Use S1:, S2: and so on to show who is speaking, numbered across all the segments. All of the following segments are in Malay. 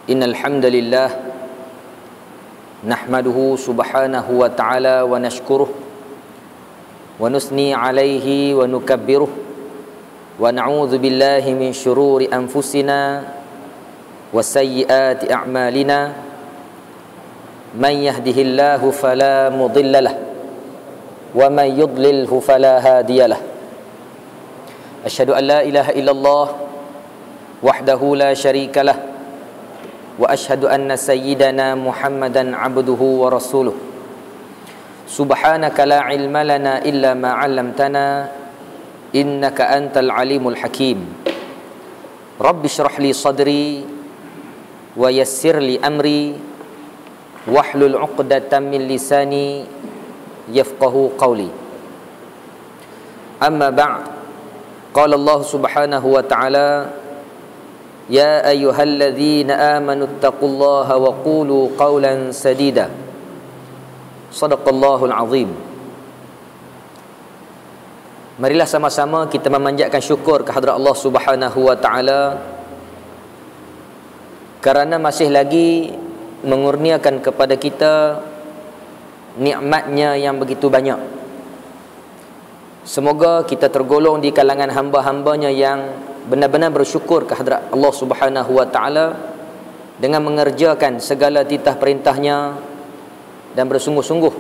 S1: Innal hamdalillah nahmaduhu subhanahu wa ta'ala wa nashkuruh wa nusni alaihi wa nukabbiruh wa na'udzu billahi min syururi anfusina wa sayyiati a'malina. Man yahdihillahu fala mudilla lahu wa man yudlilhu fala hadiya lahu. Asyhadu an la ilaha illallah wahdahu la syarika lah wa asyhadu anna sayyidana Muhammadan abduhu wa rasuluh. Subhanaka la ilma lana illa ma 'allamtana innaka antal alimul hakim. Rabbi shrah li sadri wa yassir li amri wahlul 'uqdatam min lisani yafqahu qawli. Amma ba'd. Qala Allah subhanahu wa ta'ala: Ya ayyuhalladzina amanu taqullaha wa qulu qawlan sadida. Sadaqallahul azim. Marilah sama-sama kita memanjatkan syukur kehadrat Allah subhanahu wa ta'ala kerana masih lagi mengurniakan kepada kita nikmatnya yang begitu banyak. Semoga kita tergolong di kalangan hamba-hambanya yang benar-benar bersyukur kehadrat Allah subhanahu wa ta'ala dengan mengerjakan segala titah perintahnya dan bersungguh-sungguh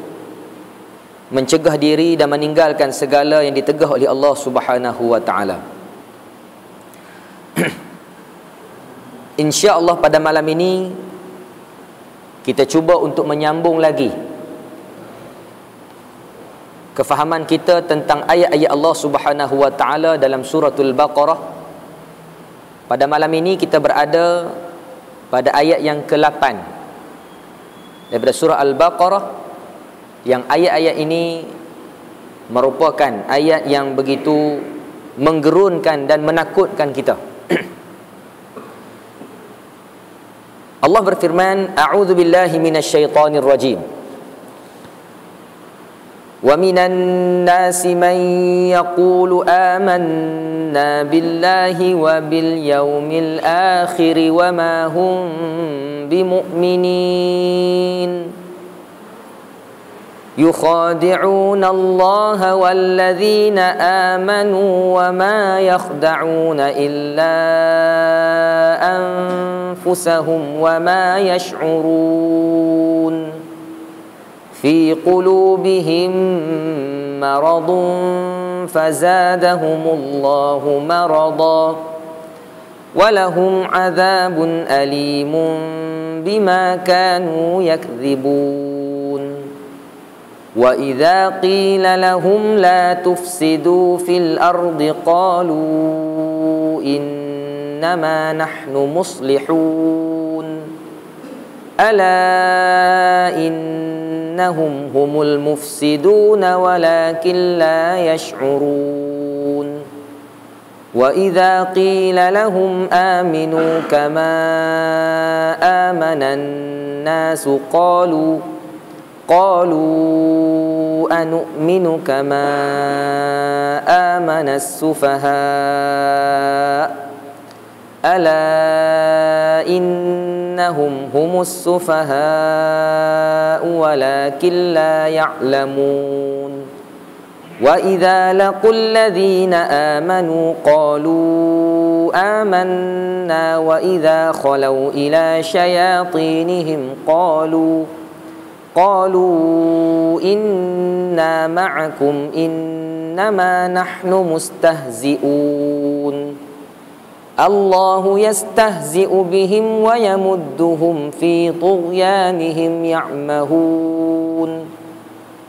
S1: mencegah diri dan meninggalkan segala yang ditegah oleh Allah subhanahu wa ta'ala. InsyaAllah pada malam ini kita cuba untuk menyambung lagi kefahaman kita tentang ayat-ayat Allah subhanahu wa ta'ala dalam suratul Baqarah. Pada malam ini kita berada pada ayat yang ke-8 daripada surah Al-Baqarah, yang ayat-ayat ini merupakan ayat yang begitu menggerunkan dan menakutkan kita. Allah berfirman, A'udzu billahi minasyaitonir rajim. Wa minan nasi man yaqulu amanna billahi wa bil yaumil akhir wa ma hum bimu'minin yukhadi'una Allah walladzina amanu wa ma yakhda'una illa anfusahum wa ma yash'urun fi qulubihim maradun fazadahumullahu marada walahum adzabun alimun bima kanu yakdzibun. Wa idza qila lahum la tufsidu fil ardi qalu innama nahnu muslihun ala innahum humul mufsidun walakin la yash'urun. Wa idza qila lahum aminu kama amanan nasu qalu anu'minu kama amanas sufaha ala innahum humus sufaha walakin la ya'lamun. Wa idza laqul ladzina amanu qalu amanna wa idza khalau ila syayatinihim qalu inna ma'akum innama nahnu mustahzi'un. Allahu yastahzi'u bihim wa yamudduhum fi tughyanihim ya'mahun.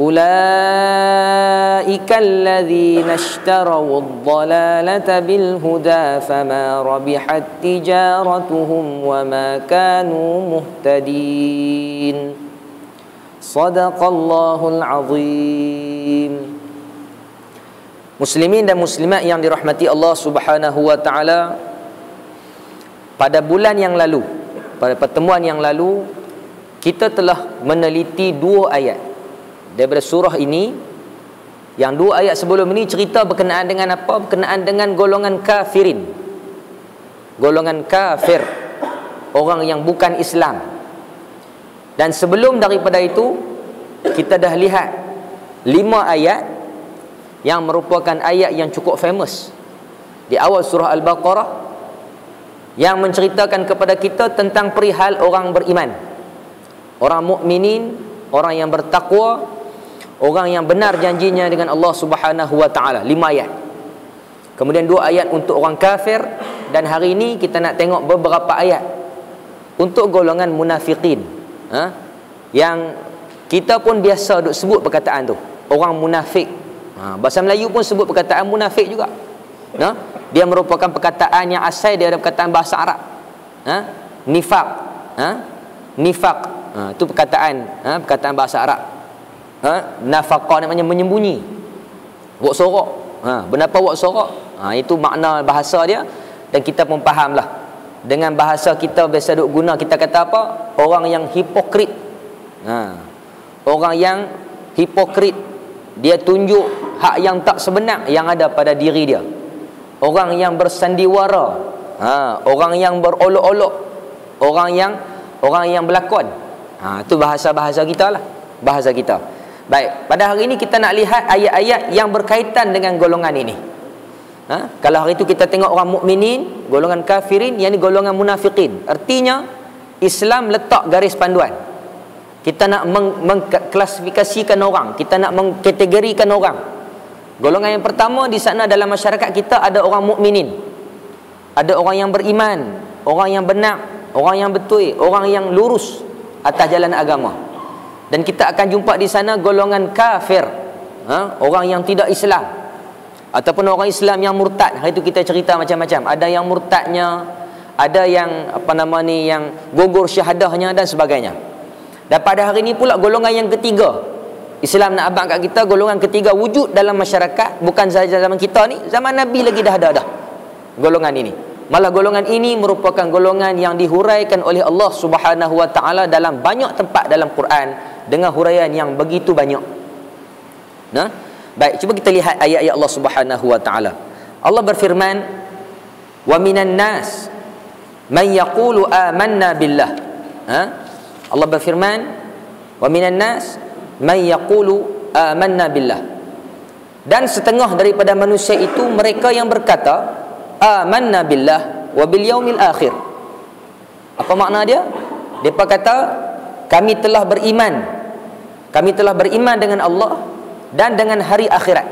S1: Ulaika alladhina ishtaraw ad-dalalata bil huda fama rabihat tijaratuhum wa ma kanu muhtadin. Sadaqallahul azim. Muslimin dan muslimat yang dirahmati Allah subhanahu wa ta'ala, pada bulan yang lalu, pada pertemuan yang lalu, kita telah meneliti dua ayat daripada surah ini. Yang dua ayat sebelum ini cerita berkenaan dengan apa? Berkenaan dengan golongan kafirin, golongan kafir orang yang bukan Islam. Dan sebelum daripada itu, kita dah lihat 5 ayat yang merupakan ayat yang cukup famous di awal surah Al-Baqarah, yang menceritakan kepada kita tentang perihal orang beriman, orang mukminin, orang yang bertakwa, orang yang benar janjinya dengan Allah Subhanahu wa taala. 5 ayat. Kemudian 2 ayat untuk orang kafir, dan hari ini kita nak tengok beberapa ayat untuk golongan munafikin. Yang kita pun biasa duk sebut perkataan tu, orang munafik. Bahasa Melayu pun sebut perkataan munafik juga. Dia merupakan perkataan yang asal dia ada perkataan bahasa Arab. Nifaq. Nifaq. Itu perkataan bahasa Arab. Nafaqah namanya menyembunyi. Buat sorok. Benapa buat sorok? Itu makna bahasa dia, dan kita pun fahamlah. Dengan bahasa kita biasa duk guna, kita kata apa? Orang yang hipokrit. Orang yang hipokrit, dia tunjuk hak yang tak sebenar yang ada pada diri dia. Orang yang bersandiwara, orang yang berolok-olok, orang yang berlakon. Itu bahasa kita lah, bahasa kita. Baik, pada hari ini kita nak lihat ayat-ayat yang berkaitan dengan golongan ini. Kalau hari itu kita tengok orang mukminin, golongan kafirin, yang ni golongan munafikin. Artinya Islam letak garis panduan. Kita nak mengklasifikasikan orang, kita nak mengkategorikan orang. Golongan yang pertama di sana dalam masyarakat kita ada orang mukminin, ada orang yang beriman, orang yang benar, orang yang betul, orang yang lurus atas jalan agama. Dan kita akan jumpa di sana golongan kafir, orang yang tidak Islam, ataupun orang Islam yang murtad. Hari itu kita cerita macam-macam. Ada yang murtadnya, ada yang yang gugur syahadahnya dan sebagainya. Dan pada hari ini pula golongan yang ketiga, Islam nak abang kat kita, golongan ketiga wujud dalam masyarakat. Bukan sahaja zaman kita ni, zaman Nabi lagi dah ada golongan ini. Malah golongan ini merupakan golongan yang dihuraikan oleh Allah Subhanahu wa taala dalam banyak tempat dalam Quran dengan huraian yang begitu banyak. Baik, cuba kita lihat ayat-ayat Allah Subhanahu wa taala. Allah berfirman, "Wa minan nas man yaqulu amanna billah." Allah berfirman, "Wa minan nas man yaqulu amanna billah." Dan setengah daripada manusia itu mereka yang berkata amanna billah wa bil yaumil akhir. Apa makna dia? Depa kata kami telah beriman. Kami telah beriman dengan Allah dan dengan hari akhirat.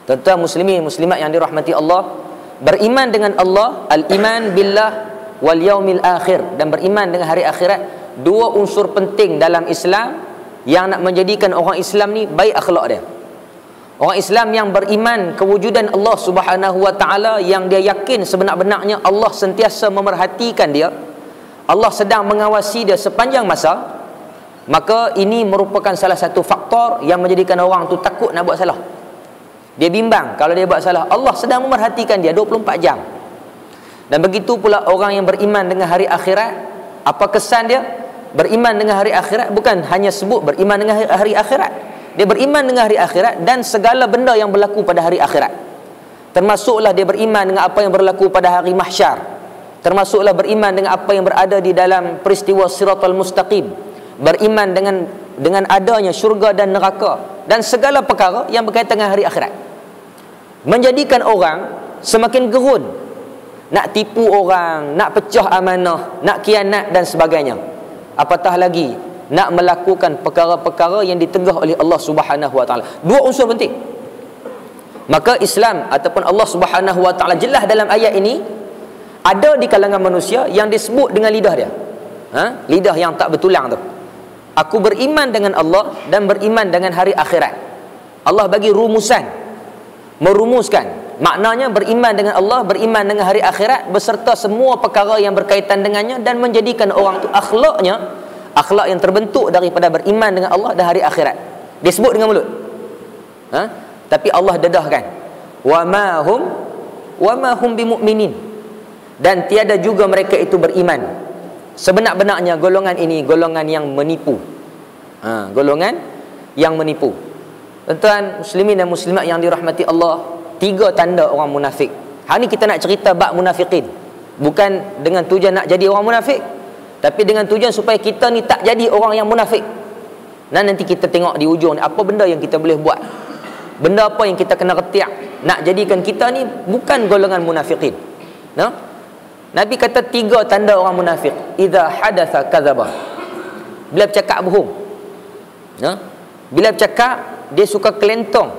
S1: Tuan-tuan muslimin muslimat yang dirahmati Allah, beriman dengan Allah, al-iman billah wal yaumil akhir, dan beriman dengan hari akhirat, dua unsur penting dalam Islam yang nak menjadikan orang Islam ni baik akhlak dia. Orang Islam yang beriman kewujudan Allah Subhanahu wa taala, yang dia yakin sebenar-benarnya Allah sentiasa memerhatikan dia, Allah sedang mengawasi dia sepanjang masa, maka ini merupakan salah satu faktor yang menjadikan orang tu takut nak buat salah. Dia bimbang kalau dia buat salah, Allah sedang memerhatikan dia 24 jam. Dan begitu pula orang yang beriman dengan hari akhirat. Apa kesan dia? Beriman dengan hari akhirat bukan hanya sebut beriman dengan hari akhirat. Dia beriman dengan hari akhirat dan segala benda yang berlaku pada hari akhirat. Termasuklah dia beriman dengan apa yang berlaku pada hari mahsyar. Termasuklah beriman dengan apa yang berada di dalam peristiwa Siratal Mustaqim. Beriman dengan adanya syurga dan neraka dan segala perkara yang berkaitan dengan hari akhirat. Menjadikan orang semakin gerun nak tipu orang, nak pecah amanah, nak khianat dan sebagainya. Apatah lagi nak melakukan perkara-perkara yang ditegah oleh Allah Subhanahu wa taala. Dua unsur penting. Maka Islam ataupun Allah Subhanahu wa taala jelas dalam ayat ini, ada di kalangan manusia yang disebut dengan lidah dia. Lidah yang tak bertulang tu. Aku beriman dengan Allah dan beriman dengan hari akhirat. Allah bagi rumusan, merumuskan. Maknanya beriman dengan Allah, beriman dengan hari akhirat beserta semua perkara yang berkaitan dengannya, dan menjadikan orang tu akhlaknya akhlak yang terbentuk daripada beriman dengan Allah dan hari akhirat. Dia sebut dengan mulut. Tapi Allah dedahkan, wa ma hum bimu'minin, dan tiada juga mereka itu beriman. Sebenar-benarnya golongan ini golongan yang menipu. Golongan yang menipu. Tuan-tuan muslimin dan muslimat yang dirahmati Allah, tiga tanda orang munafik. Hari ni kita nak cerita bab munafikin. Bukan dengan tujuan nak jadi orang munafik, tapi dengan tujuan supaya kita ni tak jadi orang yang munafik. Dan nanti kita tengok di ujung apa benda yang kita boleh buat, benda apa yang kita kena retiak nak jadikan kita ni bukan golongan munafikin. Nabi kata 3 tanda orang munafik. Idza hadatsa kadzaba, bila bercakap bohong. Bila bercakap dia suka kelentong.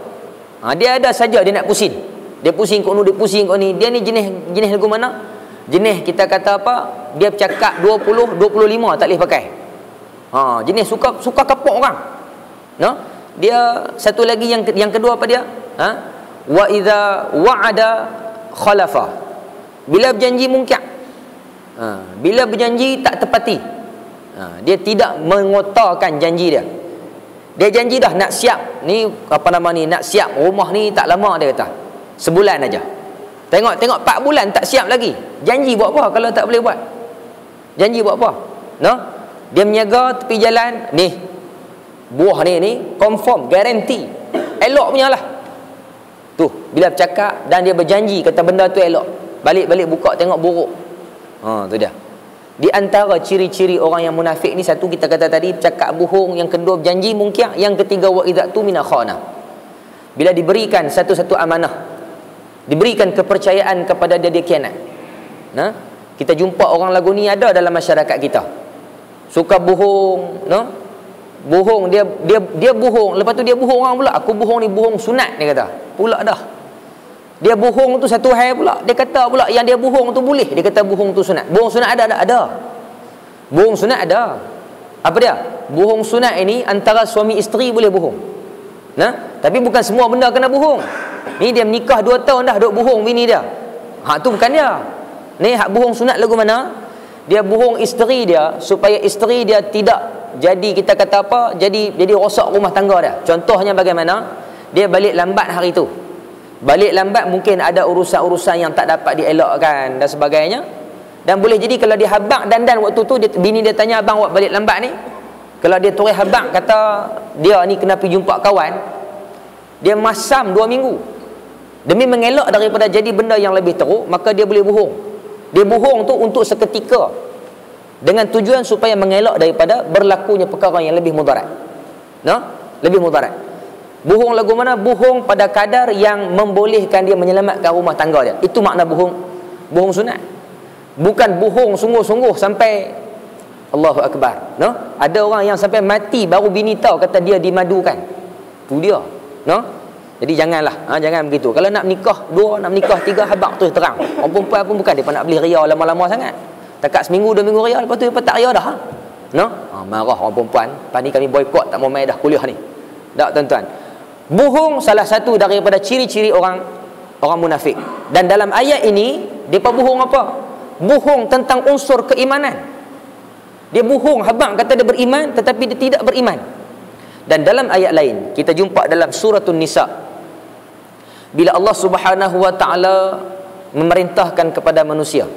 S1: Dia ada saja dia nak pusing. Dia pusing kat ni, dia pusing kat ni. Dia ni jenis lagu mana? Jenis kita kata apa? Dia bercakap 20, 25 tak boleh pakai. Jenis suka kapok orang. Dia satu lagi yang kedua apa dia? Wa idza wa'ada khalafa. Bila berjanji mungkar. Bila berjanji tak tepati. Dia tidak mengotorkan janji dia. Dia janji dah nak siap ni nak siap rumah ni tak lama, dia kata. Sebulan aja. Tengok 4 bulan tak siap lagi. Janji buat apa kalau tak boleh buat? Janji buat apa? Dia menjaga tepi jalan ni. Buah ni confirm, garanti. Elok punya lah. Tu, bila bercakap dan dia berjanji kata benda tu elok. Balik buka tengok buruk. Tu dia. Di antara ciri-ciri orang yang munafik ni, satu kita kata tadi cakap bohong, yang kedua berjanji mungkar, yang ketiga wa idza tu mina khana. Bila diberikan satu-satu amanah, diberikan kepercayaan kepada dia khianat. Kita jumpa orang lagu ni ada dalam masyarakat kita. Suka bohong, bohong, dia bohong, lepas tu dia bohong orang pula. Aku bohong ni bohong sunat, dia kata. Pula dah. Dia bohong tu satu hal pula. Dia kata pula yang dia bohong tu boleh. Dia kata bohong tu sunat. Bohong sunat ada. Bohong sunat ada. Apa dia? Bohong sunat ini antara suami isteri boleh bohong. Tapi bukan semua benda kena bohong. Ni dia menikah 2 tahun dah duk bohong bini dia. Tu bukan dia. Ni hak bohong sunat lagu mana? Dia bohong isteri dia supaya isteri dia tidak jadi, kita kata apa? Jadi rosak rumah tangga dia. Contohnya bagaimana? Dia balik lambat hari tu. Balik lambat mungkin ada urusan-urusan yang tak dapat dielakkan dan sebagainya. Dan boleh jadi kalau dia habaq dandan waktu tu, bini dia tanya, abang awak balik lambat ni? Kalau dia tulis habaq kata dia ni kena pergi jumpa kawan, dia masam 2 minggu. Demi mengelak daripada jadi benda yang lebih teruk, maka dia boleh bohong. Dia bohong tu untuk seketika dengan tujuan supaya mengelak daripada berlakunya perkara yang lebih mudarat. Lebih mudarat. Bohong lagu mana? Bohong pada kadar yang membolehkan dia menyelamatkan rumah tangga dia. Itu makna bohong sunat. Bukan bohong sungguh-sungguh sampai Allahu Akbar. Ada orang yang sampai mati baru bini tahu kata dia dimadukan. Tu dia. Jadi janganlah, jangan begitu. Kalau nak menikah 2, nak menikah 3, habaq tu terang. Orang perempuan pun bukan dia nak beli ria lama-lama sangat. Takat seminggu 2 minggu ria, lepas tu lepas tak ria dah. Marah orang perempuan. Lepas ni kami boykot, tak mau main dah kuliah ni. Tak, tuan-tuan. Bohong salah satu daripada ciri-ciri orang munafik. Dan dalam ayat ini depa bohong apa? Bohong tentang unsur keimanan. Dia bohong habaq kata dia beriman tetapi dia tidak beriman. Dan dalam ayat lain kita jumpa dalam suratul Nisa, bila Allah Subhanahu wa taala memerintahkan kepada manusia,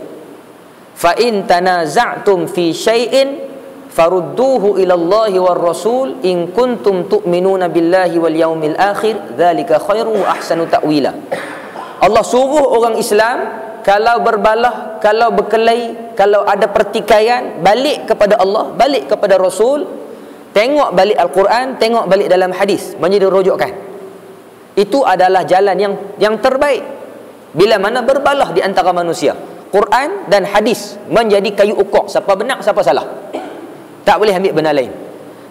S1: fa in tanaza'tum fi syai'in farudduhu ila Allahi war Rasul in kuntum tu'minuna billahi wal yaumil akhir dzalika khairu wa ahsanu ta'wila. Allah suruh orang Islam kalau berbalah, kalau berkelahi, kalau ada pertikaian, balik kepada Allah, balik kepada Rasul, tengok balik Al-Quran, tengok balik dalam hadis, menjadi rujukan. Itu adalah jalan yang terbaik. Bila mana berbalah di antara manusia, Quran dan hadis menjadi kayu ukur, siapa benar siapa salah. Tak boleh ambil benda lain.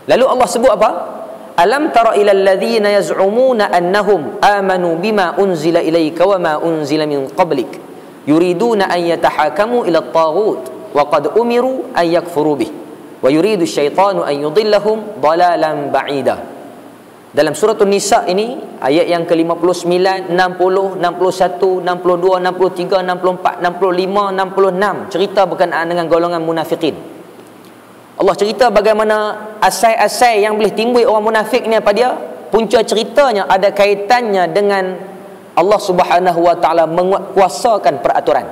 S1: Lalu Allah sebut apa? Alam tara ilal ladzina yaz'umuna annahum amanu bima unzila ilayka wa ma unzila min qablik yuriduna an yatahakamu ila at-taghut wa qad umiru an yakfuru bih wa yuridu asyaitanu an yudillahum dalalan ba'ida. Dalam surah An-Nisa ini ayat yang ke-59, 60, 61, 62, 63, 64, 65, 66 cerita berkenaan dengan golongan munafikin. Allah cerita bagaimana asai-asai yang boleh timbul orang munafik ni apa dia? Punca ceritanya ada kaitannya dengan Allah Subhanahu wa taala menguatkuasakan peraturan.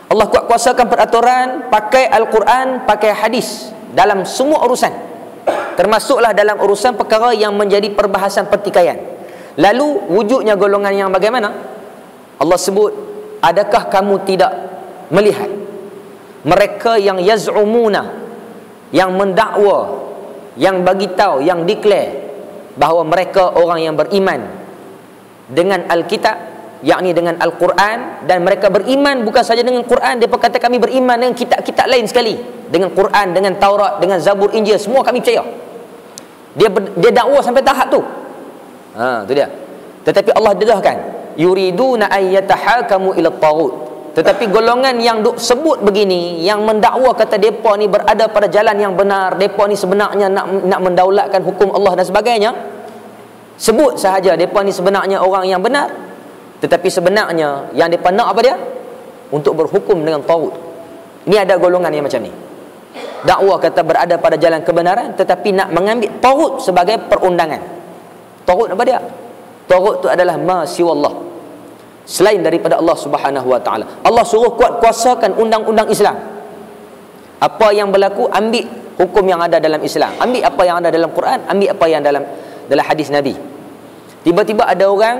S1: Allah kuatkuasakan peraturan pakai Al-Quran, pakai hadis dalam semua urusan. Termasuklah dalam urusan perkara yang menjadi perbahasan pertikaian. Lalu wujudnya golongan yang bagaimana? Allah sebut, adakah kamu tidak melihat mereka yang yaz'umuna, yang mendakwa, yang bagi tahu, yang declare bahawa mereka orang yang beriman dengan Alkitab, yakni dengan Al-Quran, dan mereka beriman bukan saja dengan Quran, mereka kata kami beriman dengan kitab-kitab lain sekali, dengan Quran, dengan Taurat, dengan Zabur, Injil, semua kami percaya. Dia dakwa sampai tahap tu. Tu dia. Tetapi Allah dedahkan, yuriduna an yatahakamu ila at-taghut. Tetapi golongan yang duk sebut begini, yang mendakwa kata depa ni berada pada jalan yang benar, depa ni sebenarnya nak mendaulatkan hukum Allah dan sebagainya, sebut sahaja depa ni sebenarnya orang yang benar, tetapi sebenarnya yang depa nak apa dia? Untuk berhukum dengan taghut. Ini ada golongan yang macam ni. Dakwa kata berada pada jalan kebenaran, tetapi nak mengambil taghut sebagai perundangan. Taghut apa dia? Taghut tu adalah ma siwallah, selain daripada Allah Subhanahu wa taala. Allah suruh kuat kuasakan undang-undang Islam. Apa yang berlaku, ambil hukum yang ada dalam Islam, ambil apa yang ada dalam Quran, ambil apa yang dalam hadis Nabi. Tiba-tiba ada orang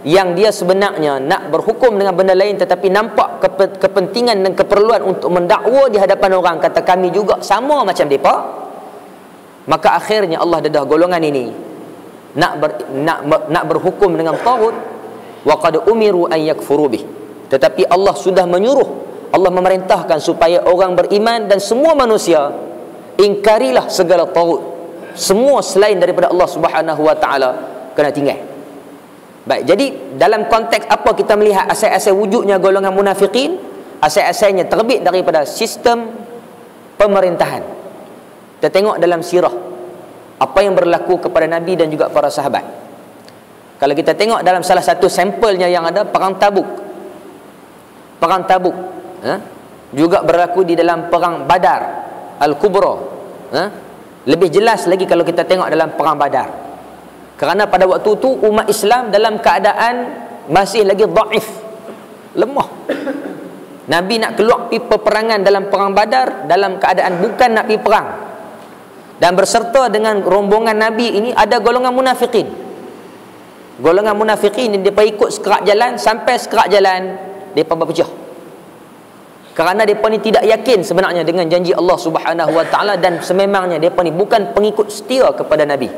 S1: yang dia sebenarnya nak berhukum dengan benda lain, tetapi nampak kepentingan dan keperluan untuk mendakwa di hadapan orang, kata kami juga sama macam depa. Maka akhirnya Allah dedah golongan ini nak berhukum dengan taghut, wa qad umiru an yakfuru bih. Tetapi Allah sudah menyuruh, Allah memerintahkan supaya orang beriman dan semua manusia ingkarilah segala taghut. Semua selain daripada Allah Subhanahu wa taala kena tinggal. Baik, jadi dalam konteks apa kita melihat asal-asal wujudnya golongan munafikin? Asal-asalnya terbit daripada sistem pemerintahan. Kita tengok dalam sirah apa yang berlaku kepada Nabi dan juga para sahabat. Kalau kita tengok dalam salah satu sampelnya yang ada, perang Tabuk. Perang Tabuk juga berlaku di dalam perang Badar Al-Kubra. Lebih jelas lagi kalau kita tengok dalam perang Badar. Kerana pada waktu tu umat Islam dalam keadaan masih lagi dhaif, lemah. Nabi nak keluar pergi peperangan dalam perang Badar dalam keadaan bukan nak pergi perang. Dan berserta dengan rombongan Nabi ini ada golongan munafikin. Golongan munafikin ni mereka ikut sekerak jalan, sampai sekerak jalan mereka berpecah. Kerana mereka ni tidak yakin sebenarnya dengan janji Allah Subhanahu wa taala, dan sememangnya mereka ni bukan pengikut setia kepada Nabi.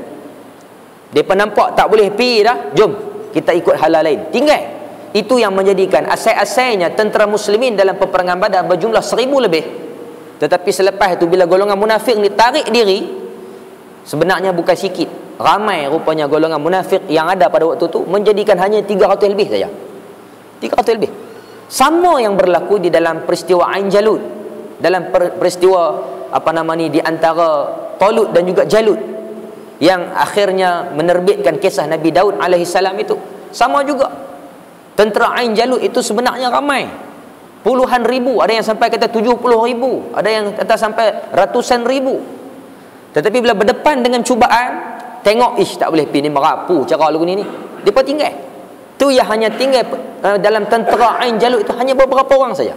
S1: Mereka nampak tak boleh pergi dah, jom kita ikut halal lain, tinggal. Itu yang menjadikan asal-asalnya tentera muslimin dalam peperangan Badar berjumlah 1000 lebih. Tetapi selepas itu bila golongan munafik ni tarik diri, sebenarnya bukan sikit, ramai rupanya golongan munafik yang ada pada waktu itu, menjadikan hanya 300 lebih saja. 300 lebih. Sama yang berlaku di dalam peristiwa Ain Jalut, dalam peristiwa di antara Talut dan juga Jalut, yang akhirnya menerbitkan kisah Nabi Daud alaihissalam itu. Sama juga. Tentera Ain Jalut itu sebenarnya ramai, puluhan ribu, ada yang sampai kata 70 ribu, ada yang kata sampai ratusan ribu. Tetapi bila berdepan dengan cubaan, tengok tak boleh pergi ni, merapu cara lagu ni depa tinggal. Tu yang hanya tinggal dalam tentera Ain Jalut itu hanya beberapa orang saja.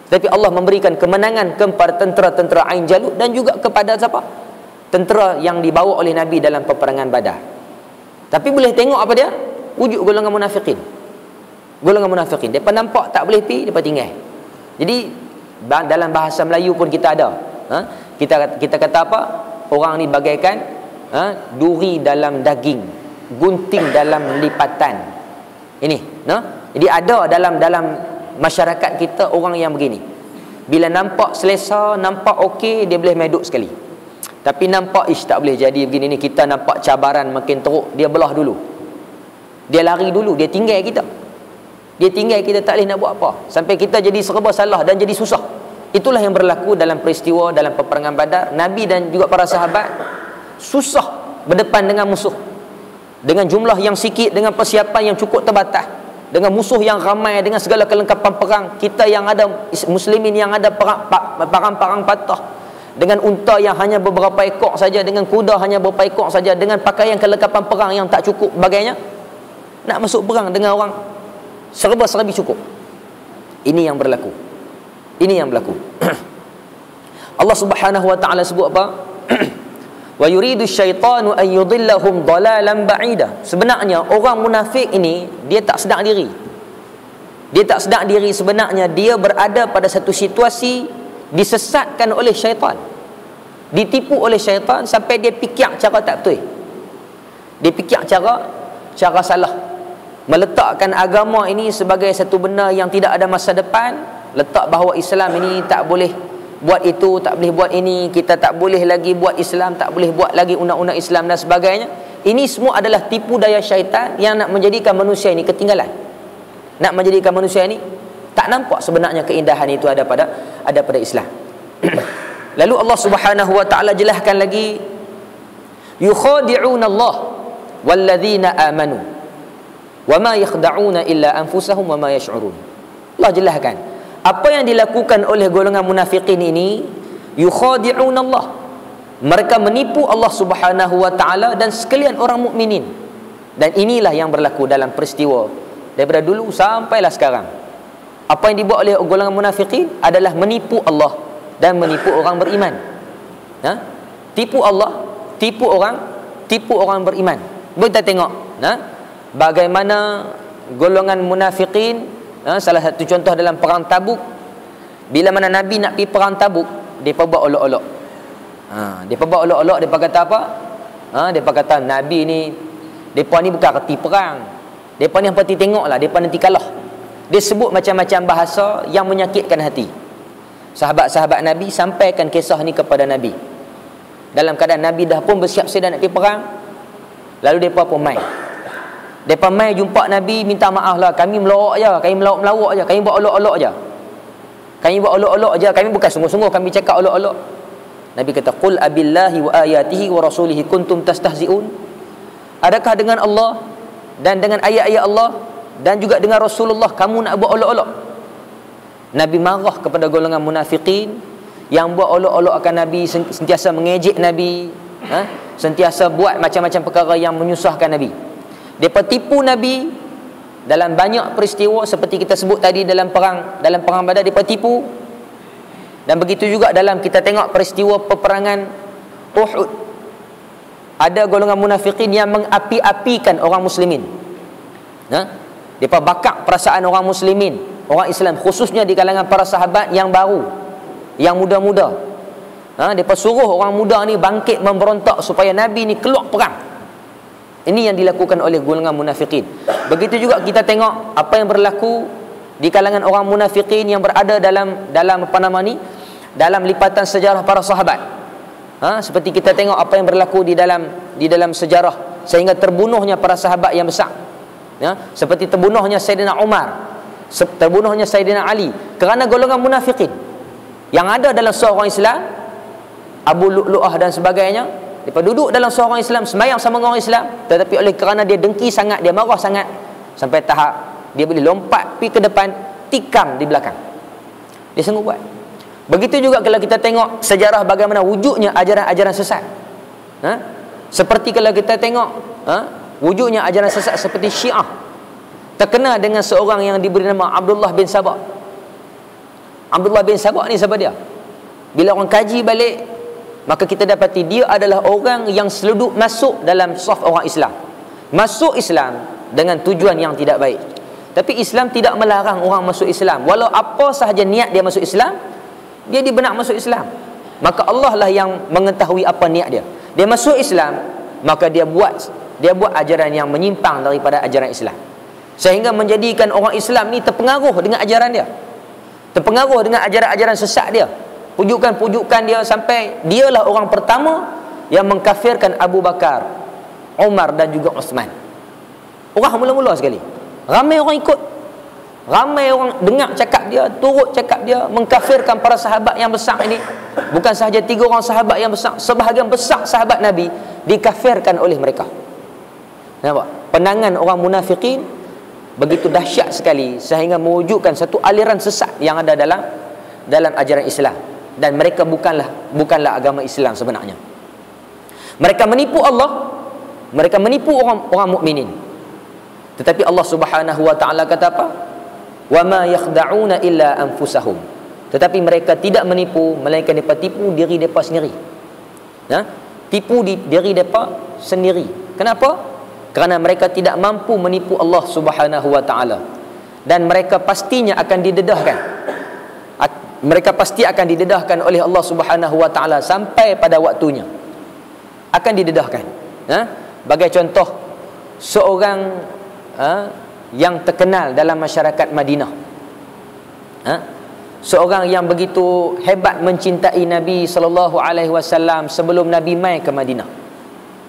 S1: Tapi Allah memberikan kemenangan kepada tentera-tentera Ain Jalut dan juga kepada siapa? Tentera yang dibawa oleh Nabi dalam peperangan Badar. Tapi boleh tengok apa dia? Wujud golongan munafikin. Golongan munafikin, depa nampak tak boleh pergi, depa tinggal. Jadi dalam bahasa Melayu pun kita ada. Kita kata apa? Orang ni bagaikan duri dalam daging, gunting dalam lipatan. Ini, jadi ada dalam masyarakat kita orang yang begini. Bila nampak selesa, nampak okey, dia boleh meduk sekali. Tapi nampak tak boleh jadi begini ni, kita nampak cabaran makin teruk, dia belah dulu. Dia lari dulu, dia tinggal kita. Dia tinggal kita, tak boleh nak buat apa. Sampai kita jadi serba salah dan jadi susah. Itulah yang berlaku dalam peristiwa dalam peperangan Badar. Nabi dan juga para sahabat susah berdepan dengan musuh, dengan jumlah yang sikit, dengan persiapan yang cukup terbatas, dengan musuh yang ramai, dengan segala kelengkapan perang. Kita yang ada muslimin yang ada parang-parang patah, dengan unta yang hanya beberapa ekor saja, dengan kuda hanya beberapa ekor saja, dengan pakaian kelengkapan perang yang tak cukup bagainya, nak masuk perang dengan orang serba-serbi cukup. Ini yang berlaku. Ini yang berlaku. Allah Subhanahu wa taala sebut apa? Wa yuridu syaitanu an yudillahum dalalan ba'ida. Sebenarnya orang munafik ini dia tak sedar diri. Dia tak sedar diri sebenarnya dia berada pada satu situasi disesatkan oleh syaitan, ditipu oleh syaitan sampai dia fikir cara tak betul. Dia fikir cara salah, meletakkan agama ini sebagai satu benda yang tidak ada masa depan, letak bahawa Islam ini tak boleh buat itu, tak boleh buat ini, kita tak boleh lagi buat Islam, tak boleh buat lagi undang-undang Islam dan sebagainya. Ini semua adalah tipu daya syaitan yang nak menjadikan manusia ini ketinggalan, nak menjadikan manusia ini tak nampak sebenarnya keindahan itu ada pada Islam. Lalu Allah Subhanahu wa taala jelaskan lagi, yukhadi'una Allah walladzina amanu wama yakhda'una illa anfusahum wama yash'urun. Allah jelaskan apa yang dilakukan oleh golongan munafikin ini. Yukhadi'una Allah, mereka menipu Allah Subhanahu wa taala dan sekalian orang mukminin. Dan inilah yang berlaku dalam peristiwa daripada dulu sampailah sekarang. Apa yang dibuat oleh golongan munafikin adalah menipu Allah dan menipu orang beriman. Tipu Allah, tipu orang beriman. Kita tengok bagaimana golongan munafikin. Salah satu contoh dalam perang Tabuk, bila mana Nabi nak pergi perang Tabuk, depa buat olok-olok. Depa buat olok-olok, depa kata apa? Depa kata Nabi ni, depa ni bukan reti perang, depa ni hangpa tengoklah, depa nanti kalah. Dia sebut macam-macam bahasa yang menyakitkan hati. Sahabat-sahabat Nabi sampaikan kisah ni kepada Nabi. Dalam keadaan Nabi dah pun bersiap sedia nak pergi perang, lalu depa pun mai. Depa mai jumpa Nabi, minta maaf lah, kami melawak je, kami melawak je, kami buat olok-olok je. Kami buat olok-olok je, kami bukan sungguh-sungguh kami cakap olok-olok. Nabi kata, qul abillahi wa ayatihi wa rasulihi kuntum tastahzi'un. Adakah dengan Allah dan dengan ayat-ayat Allah dan juga dengan Rasulullah kamu nak buat olok-olok? Nabi marah kepada golongan munafikin yang buat olok-olok akan Nabi, sentiasa mengejek Nabi, sentiasa buat macam-macam perkara yang menyusahkan Nabi. Mereka tipu Nabi dalam banyak peristiwa seperti kita sebut tadi dalam perang Badar, mereka tipu. Dan begitu juga dalam kita tengok peristiwa peperangan Uhud, ada golongan munafikin yang mengapi-apikan orang muslimin. Mereka bakar perasaan orang muslimin, orang Islam, khususnya di kalangan para sahabat yang baru, yang muda-muda. Mereka suruh orang muda ni bangkit memberontak supaya Nabi ni keluar perang. Ini yang dilakukan oleh golongan munafikin. Begitu juga kita tengok apa yang berlaku di kalangan orang munafikin yang berada dalam apa nama ni, dalam lipatan sejarah para sahabat. Seperti kita tengok apa yang berlaku di dalam sejarah sehingga terbunuhnya para sahabat yang besar. Seperti terbunuhnya Sayyidina Umar, terbunuhnya Sayyidina Ali kerana golongan munafikin yang ada dalam seorang Islam, Abu Lu'lu'ah dan sebagainya. Mereka duduk dalam seorang Islam, semayang sama orang Islam, tetapi oleh kerana dia dengki sangat, dia marah sangat, sampai tahap dia boleh lompat pergi ke depan, tikam di belakang. Dia sanggup buat. Begitu juga kalau kita tengok sejarah bagaimana wujudnya ajaran-ajaran sesat. Seperti kalau kita tengok wujudnya ajaran sesat seperti Syiah, terkenal dengan seorang yang diberi nama Abdullah bin Sabah. Abdullah bin Sabah ni siapa dia? Bila orang kaji balik, maka kita dapati dia adalah orang yang seluduk masuk dalam saf orang Islam, masuk Islam dengan tujuan yang tidak baik. Tapi Islam tidak melarang orang masuk Islam, walau apa sahaja niat dia masuk Islam, dia dibenak masuk Islam. Maka Allah lah yang mengetahui apa niat dia. Dia masuk Islam, maka dia buat ajaran yang menyimpang daripada ajaran Islam, sehingga menjadikan orang Islam ni terpengaruh dengan ajaran dia, terpengaruh dengan ajaran-ajaran sesat dia, pujukan-pujukan dia, sampai dialah orang pertama yang mengkafirkan Abu Bakar, Umar dan juga Uthman. Orang mula-mula sekali, ramai orang ikut, ramai orang dengar cakap dia, turut cakap dia, mengkafirkan para sahabat yang besar ini. Bukan sahaja 3 orang sahabat yang besar, sebahagian besar sahabat Nabi dikafirkan oleh mereka. Nampak? Penangan orang munafikin begitu dahsyat sekali sehingga mewujudkan satu aliran sesat yang ada dalam ajaran Islam. Dan mereka bukanlah agama Islam sebenarnya. Mereka menipu Allah, mereka menipu orang mukminin. Tetapi Allah Subhanahu wa taala kata apa? Wa ma yakhda'una illa anfusahum. Tetapi mereka tidak menipu melainkan mereka tipu diri mereka sendiri. Tipu diri mereka sendiri. Kenapa? Kerana mereka tidak mampu menipu Allah Subhanahu wa taala. dan mereka pastinya akan didedahkan. Mereka pasti akan didedahkan oleh Allah Subhanahu wa taala sampai pada waktunya. Akan didedahkan. Bagai contoh seorang yang terkenal dalam masyarakat Madinah. Seorang yang begitu hebat mencintai Nabi sallallahu alaihi wasallam sebelum Nabi mai ke Madinah.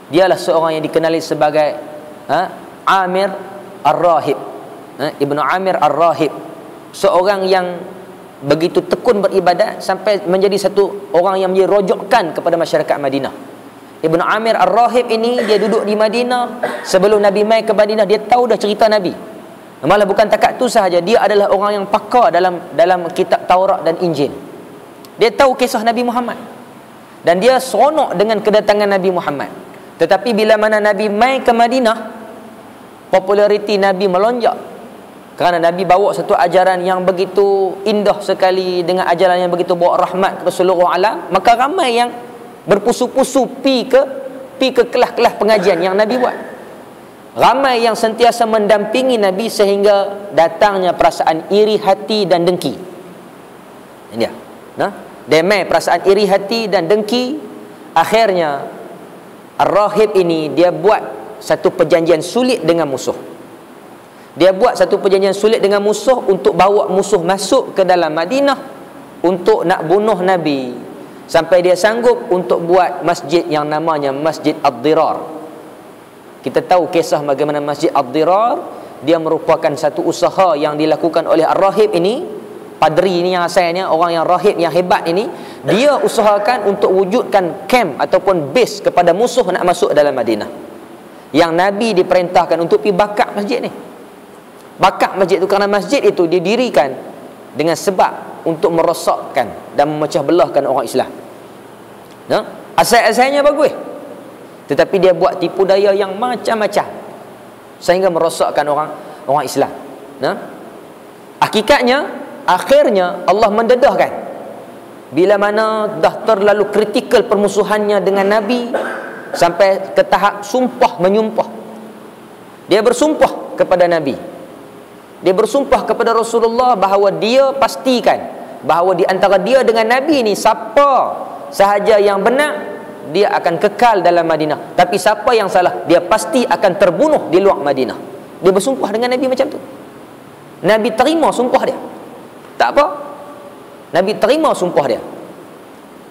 S1: Dialah seorang yang dikenali sebagai Amir Ar-Rahib. Ibnu Amir Ar-Rahib, seorang yang begitu tekun beribadat sampai menjadi satu orang yang menjadi rojokkan kepada masyarakat Madinah. Ibnu Amir Ar-Rahib ini dia duduk di Madinah sebelum Nabi mai ke Madinah. Dia tahu dah cerita Nabi. Malah bukan takat tu sahaja, dia adalah orang yang pakar dalam kitab Taurat dan Injil. Dia tahu kisah Nabi Muhammad dan dia seronok dengan kedatangan Nabi Muhammad. Tetapi bila mana Nabi mai ke Madinah, populariti Nabi melonjak. Kerana Nabi bawa satu ajaran yang begitu indah sekali, dengan ajaran yang begitu bawa rahmat ke seluruh alam, maka ramai yang berpusu-pusu pi ke kelas-kelas pengajian yang Nabi buat. Ramai yang sentiasa mendampingi Nabi sehingga datangnya perasaan iri hati dan dengki. Ini dia. Demai perasaan iri hati dan dengki. Akhirnya Ar-Rahib ini dia buat satu perjanjian sulit dengan musuh. Dia buat satu perjanjian sulit dengan musuh untuk bawa musuh masuk ke dalam Madinah untuk nak bunuh Nabi, sampai dia sanggup untuk buat masjid yang namanya Masjid Ad-Dirar. Kita tahu kisah bagaimana Masjid Ad-Dirar. Dia merupakan satu usaha yang dilakukan oleh Ar-Rahib ini. Padri ini yang asalnya, orang yang rahib yang hebat ini, dia usahakan untuk wujudkan camp ataupun base kepada musuh nak masuk dalam Madinah. Yang Nabi diperintahkan untuk pergi bakar masjid ni. Bakar masjid itu kerana masjid itu didirikan dengan sebab untuk merosakkan dan memecah belahkan orang Islam. Asal-asalnya bagus, tetapi dia buat tipu daya yang macam-macam sehingga merosakkan orang Islam. Hakikatnya, akhirnya Allah mendedahkan. Bila mana dah terlalu kritikal permusuhannya dengan Nabi sampai ke tahap sumpah menyumpah. Dia bersumpah kepada Nabi. Dia bersumpah kepada Rasulullah bahawa dia pastikan bahawa di antara dia dengan Nabi ni, siapa sahaja yang benar, dia akan kekal dalam Madinah. Tapi siapa yang salah, dia pasti akan terbunuh di luar Madinah. Dia bersumpah dengan Nabi macam tu. Nabi terima sumpah dia. Tak apa, Nabi terima sumpah dia.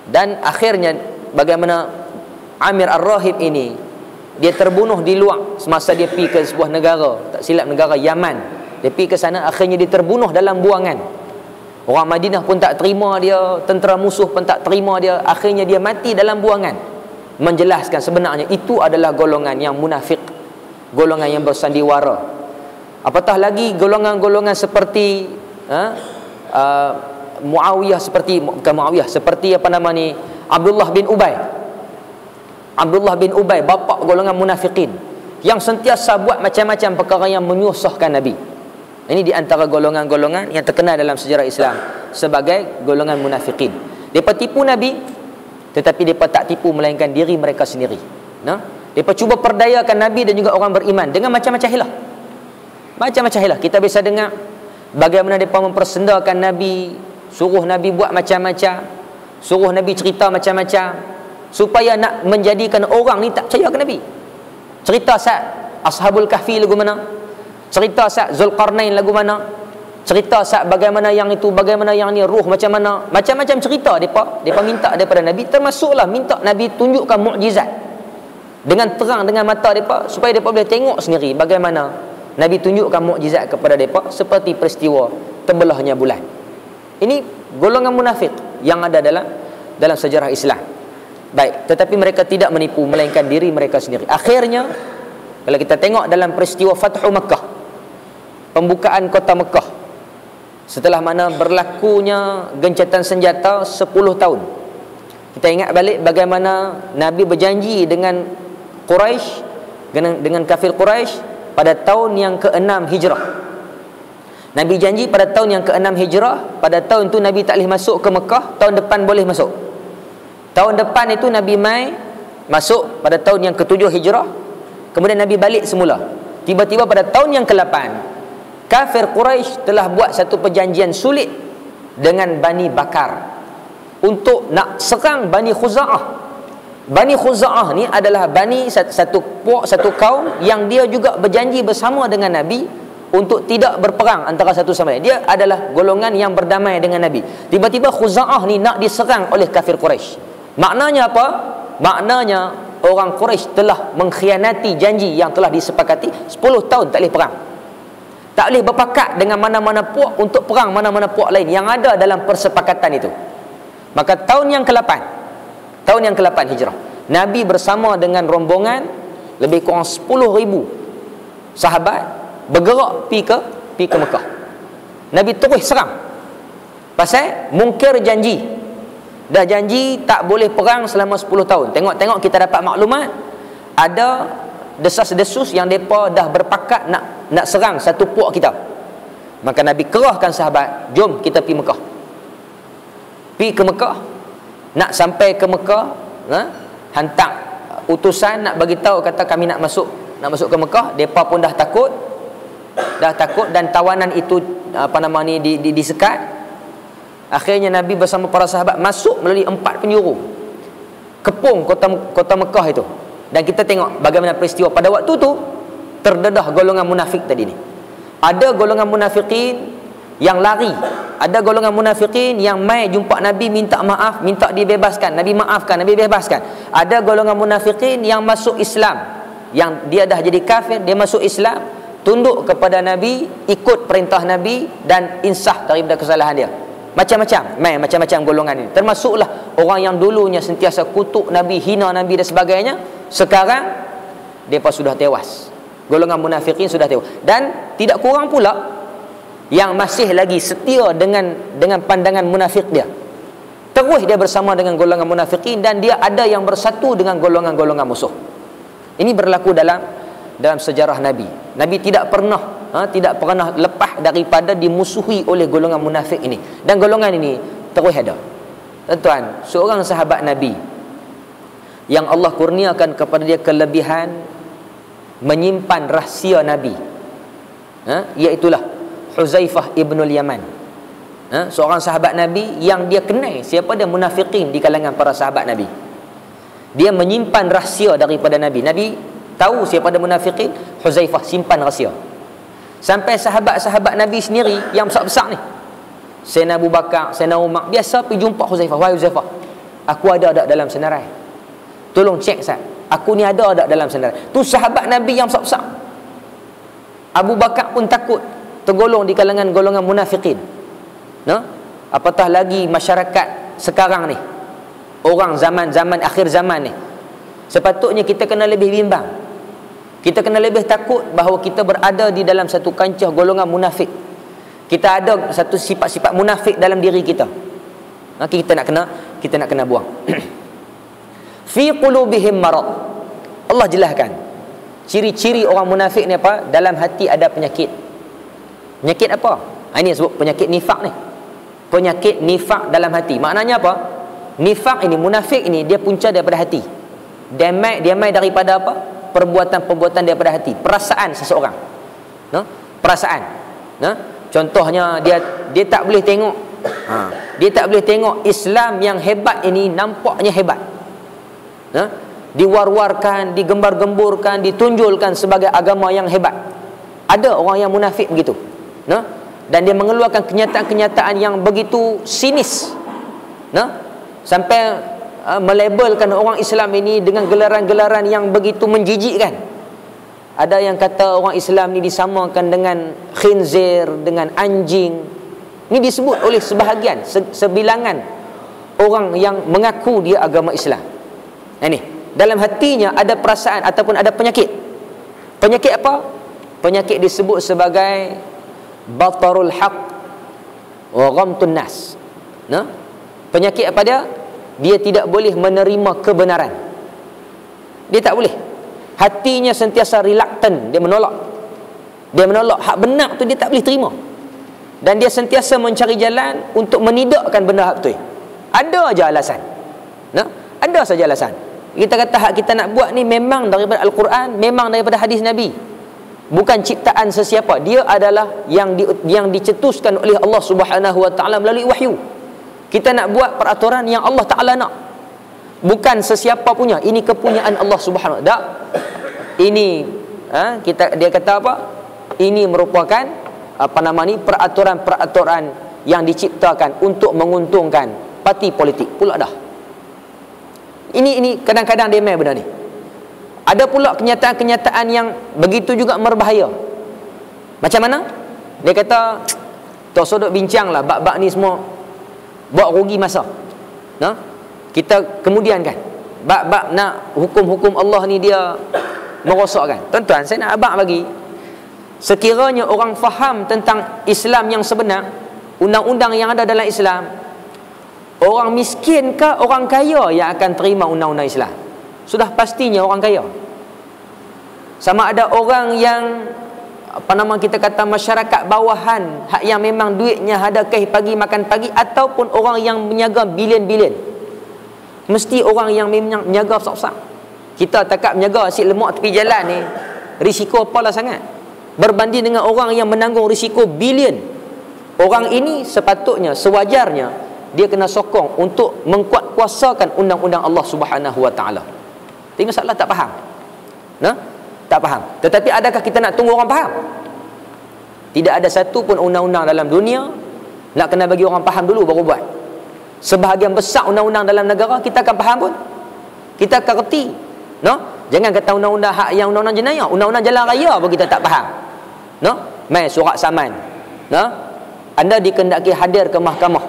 S1: Dan akhirnya bagaimana Amir Ar-Rahib ini, dia terbunuh di luar semasa dia pergi ke sebuah negara, tak silap negara Yaman. Dia pergi ke sana, akhirnya dia terbunuh dalam buangan. Orang Madinah pun tak terima dia, tentera musuh pun tak terima dia. Akhirnya dia mati dalam buangan. Menjelaskan sebenarnya itu adalah golongan yang munafik, golongan yang bersandiwara. Apatah lagi golongan-golongan seperti Muawiyah, seperti apa nama ni, Abdullah bin Ubay. Abdullah bin Ubay, bapa golongan munafikin, yang sentiasa buat macam-macam perkara yang menyusahkan Nabi. Ini di antara golongan-golongan yang terkenal dalam sejarah Islam sebagai golongan munafikin. Mereka tipu Nabi, tetapi mereka tak tipu melainkan diri mereka sendiri. Mereka cuba perdayakan Nabi dan juga orang beriman dengan macam-macam hilah. Macam-macam hilah. Kita bisa dengar bagaimana mereka mempersendakan Nabi, suruh Nabi buat macam-macam, suruh Nabi cerita macam-macam, supaya nak menjadikan orang ni tak percaya ke Nabi. Cerita saat Ashabul Kahfi lagu mana, cerita saat Zulqarnain lagu mana, cerita saat bagaimana yang itu, bagaimana yang ni, ruh macam mana, macam-macam cerita mereka minta daripada Nabi. Termasuklah minta Nabi tunjukkan mukjizat dengan terang dengan mata mereka, supaya mereka boleh tengok sendiri bagaimana Nabi tunjukkan mukjizat kepada mereka, seperti peristiwa terbelahnya bulan. Ini golongan munafik yang ada dalam sejarah Islam. Baik, tetapi mereka tidak menipu melainkan diri mereka sendiri. Akhirnya kalau kita tengok dalam peristiwa Fathu Makkah, pembukaan kota Mekah, setelah mana berlakunya gencatan senjata 10 tahun. Kita ingat balik bagaimana Nabi berjanji dengan Quraisy, dengan kafir Quraisy pada tahun yang ke-6 Hijrah. Nabi janji pada tahun yang ke-6 Hijrah, pada tahun itu Nabi tak boleh masuk ke Mekah, tahun depan boleh masuk. Tahun depan itu Nabi mai masuk pada tahun yang ke-7 Hijrah. Kemudian Nabi balik semula. Tiba-tiba pada tahun yang ke-8 Kafir Quraisy telah buat satu perjanjian sulit dengan Bani Bakar untuk nak serang Bani Khuza'ah. Bani Khuza'ah ni adalah satu kaum yang dia juga berjanji bersama dengan Nabi untuk tidak berperang antara satu sama lain. Dia adalah golongan yang berdamai dengan Nabi. Tiba-tiba Khuza'ah ni nak diserang oleh kafir Quraisy. Maknanya apa? Maknanya orang Quraisy telah mengkhianati janji yang telah disepakati. 10 tahun tak boleh perang. Tak boleh berpakat dengan mana-mana puak untuk perang mana-mana puak lain yang ada dalam persepakatan itu. Maka tahun yang ke-8 Hijrah, Nabi bersama dengan rombongan lebih kurang 10,000 sahabat bergerak pi ke Mekah. Nabi terus serang. Pasal mungkir janji. Dah janji tak boleh perang selama 10 tahun. Tengok-tengok kita dapat maklumat ada desas-desus yang depa dah berpakat nak serang satu puak kita. Maka Nabi kerahkan sahabat, jom kita pi Mekah. Pi ke Mekah. Nak sampai ke Mekah, hantar utusan nak bagi tahu kata kami nak masuk ke Mekah. Depa pun dah takut dan tawanan itu disekat. Akhirnya Nabi bersama para sahabat masuk melalui 4 penjuru, kepung kota Mekah itu. Dan kita tengok bagaimana peristiwa pada waktu tu. Terdedah golongan munafik tadi ni. Ada golongan munafikin yang lari, ada golongan munafikin yang mai jumpa Nabi minta maaf, minta dibebaskan, Nabi maafkan, Nabi bebaskan. Ada golongan munafikin yang masuk Islam, yang dia dah jadi kafir, dia masuk Islam, tunduk kepada Nabi, ikut perintah Nabi dan insaf daripada kesalahan dia. Macam-macam golongan ini. Termasuklah orang yang dulunya sentiasa kutuk Nabi, hina Nabi dan sebagainya. Sekarang mereka sudah tewas. Golongan munafikin sudah tewas. Dan tidak kurang pula yang masih lagi setia dengan pandangan munafik dia. Terus dia bersama dengan golongan munafikin dan dia ada yang bersatu dengan golongan-golongan musuh. Ini berlaku dalam sejarah Nabi. Nabi tidak pernah lepas daripada dimusuhi oleh golongan munafik ini. Dan golongan ini terus ada. Tuan-tuan, seorang sahabat Nabi yang Allah kurniakan kepada dia kelebihan menyimpan rahsia Nabi, iaitulah Huzaifah ibnul Yaman. Seorang sahabat Nabi yang dia kenal siapa dia munafikin di kalangan para sahabat Nabi. Dia menyimpan rahsia daripada Nabi. Nabi tahu siapa dia munafikin, Huzaifah simpan rahsia. Sampai sahabat-sahabat Nabi sendiri yang besar-besar ni, Sayyidina Abu Bakar, Sayyidina Umar, biasa pergi jumpa Huzaifah. Wahai Huzaifah, aku ada dalam senarai. Tolong cek Ustaz, aku ni ada dalam senarai. Tu sahabat Nabi yang besar-besar. Abu Bakar pun takut tergolong di kalangan golongan munafikin. Apatah lagi masyarakat sekarang ni, orang zaman akhir zaman ni. Sepatutnya kita kena lebih bimbang. Kita kena lebih takut bahawa kita berada di dalam satu kancah golongan munafik. Kita ada satu sifat-sifat munafik dalam diri kita. Kita nak kena buang. Fi qulubihim marad. Allah jelaskan ciri-ciri orang munafik ni apa? Dalam hati ada penyakit. Penyakit apa? Ini sebut penyakit nifak ni. Penyakit nifak dalam hati. Maknanya apa? Nifak ini, munafik ini, dia punca daripada hati. Dia mai daripada apa? Perbuatan-perbuatan daripada hati, perasaan seseorang. Perasaan. Contohnya dia tak boleh tengok. Dia tak boleh tengok Islam yang hebat ini nampaknya hebat. Diwar-warkan, digembar-gemburkan, ditunjulkan sebagai agama yang hebat. Ada orang yang munafik begitu. Dan dia mengeluarkan kenyataan-kenyataan yang begitu sinis. Sampai melabelkan orang Islam ini dengan gelaran-gelaran yang begitu menjijikkan. Ada yang kata orang Islam ni disamakan dengan khinzir, dengan anjing. Ini disebut oleh sebahagian, sebilangan orang yang mengaku dia agama Islam. Ini dalam hatinya ada perasaan ataupun ada penyakit. Penyakit apa? Penyakit disebut sebagai batarul haq wa ghamtun nas. Penyakit apa dia? Dia tidak boleh menerima kebenaran. Dia tak boleh. Hatinya sentiasa reluctant, dia menolak. Dia menolak hak benar tu, dia tak boleh terima. Dan dia sentiasa mencari jalan untuk menidakkan benda hak tu. Ada aja alasan. Ada saja alasan. Kita kata hak kita nak buat ni memang daripada Al-Quran, memang daripada hadis Nabi. bukan ciptaan sesiapa. Dia adalah yang dicetuskan oleh Allah Subhanahu wa taala melalui wahyu. Kita nak buat peraturan yang Allah Taala nak, bukan sesiapa punya. Ini kepunyaan Allah Subhanahu wa taala. Ini dia kata apa? Ini merupakan peraturan-peraturan yang diciptakan untuk menguntungkan parti politik pula dah. Ini kadang-kadang dia main benda ni. Ada pula kenyataan-kenyataan yang begitu juga berbahaya. Macam mana? Dia kata, tak sodok bincang lah bab-bab ni semua buat rugi masa. Kita kemudian kan bab-bab nak hukum-hukum Allah ni dia merosakkan. Tuan-tuan, saya nak abang bagi, sekiranya orang faham tentang Islam yang sebenar, undang-undang yang ada dalam Islam, orang miskin ke orang kaya yang akan terima undang-undang Islam? Sudah pastinya orang kaya. Sama ada orang yang kita kata masyarakat bawahan, hak yang memang duitnya ada keh pagi makan pagi, ataupun orang yang menjaga bilion-bilion. Mesti orang yang memang menjaga besar-besar. Kita takkan menjaga asyik lemak tepi jalan ni, risiko apalah sangat berbanding dengan orang yang menanggung risiko bilion. Orang ini sepatutnya, sewajarnya dia kena sokong untuk mengkuatkuasakan undang-undang Allah Subhanahu wa taala. Tapi masalah tak faham. Tak faham. Tetapi adakah kita nak tunggu orang faham? Tidak ada satu pun undang-undang dalam dunia nak kena bagi orang faham dulu baru buat. Sebahagian besar undang-undang dalam negara kita akan faham pun, kita akan reti. Jangan kata undang-undang hak yang undang-undang jenayah, undang-undang jalan raya pun kita tak faham. Mai surat saman. Anda dikendaki hadir ke mahkamah.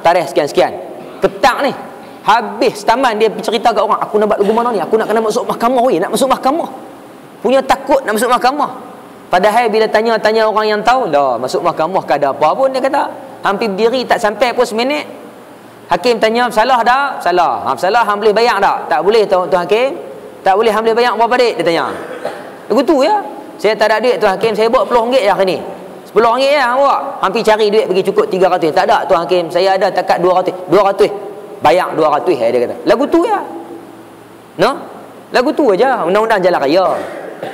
S1: Tarikh sekian-sekian. Ketak ni habis taman dia cerita kat orang, aku nak buat lagu mana ni, aku nak kena masuk mahkamah, nak masuk mahkamah. Punya takut nak masuk mahkamah. Padahal bila tanya orang yang tahu, dah masuk mahkamah ke ada apa pun, dia kata hampir berdiri tak sampai pun seminit. Hakim tanya, salah tak? Salah. Salah, hang boleh bayar tak? Tak boleh tuan hakim. Tak boleh, hang boleh bayar berapa duit? Dia tanya. Begitu ya. Saya tak ada duit tuan hakim, saya bawa RM10 je hari ni. RM10 je hang bawa. Hampir cari duit bagi cukup 300. Tak ada tuan hakim, saya ada takat 200. 200. Bayar 200 dia kata. Lagu tu ya. Lagu tu aja undang-undang jalan raya.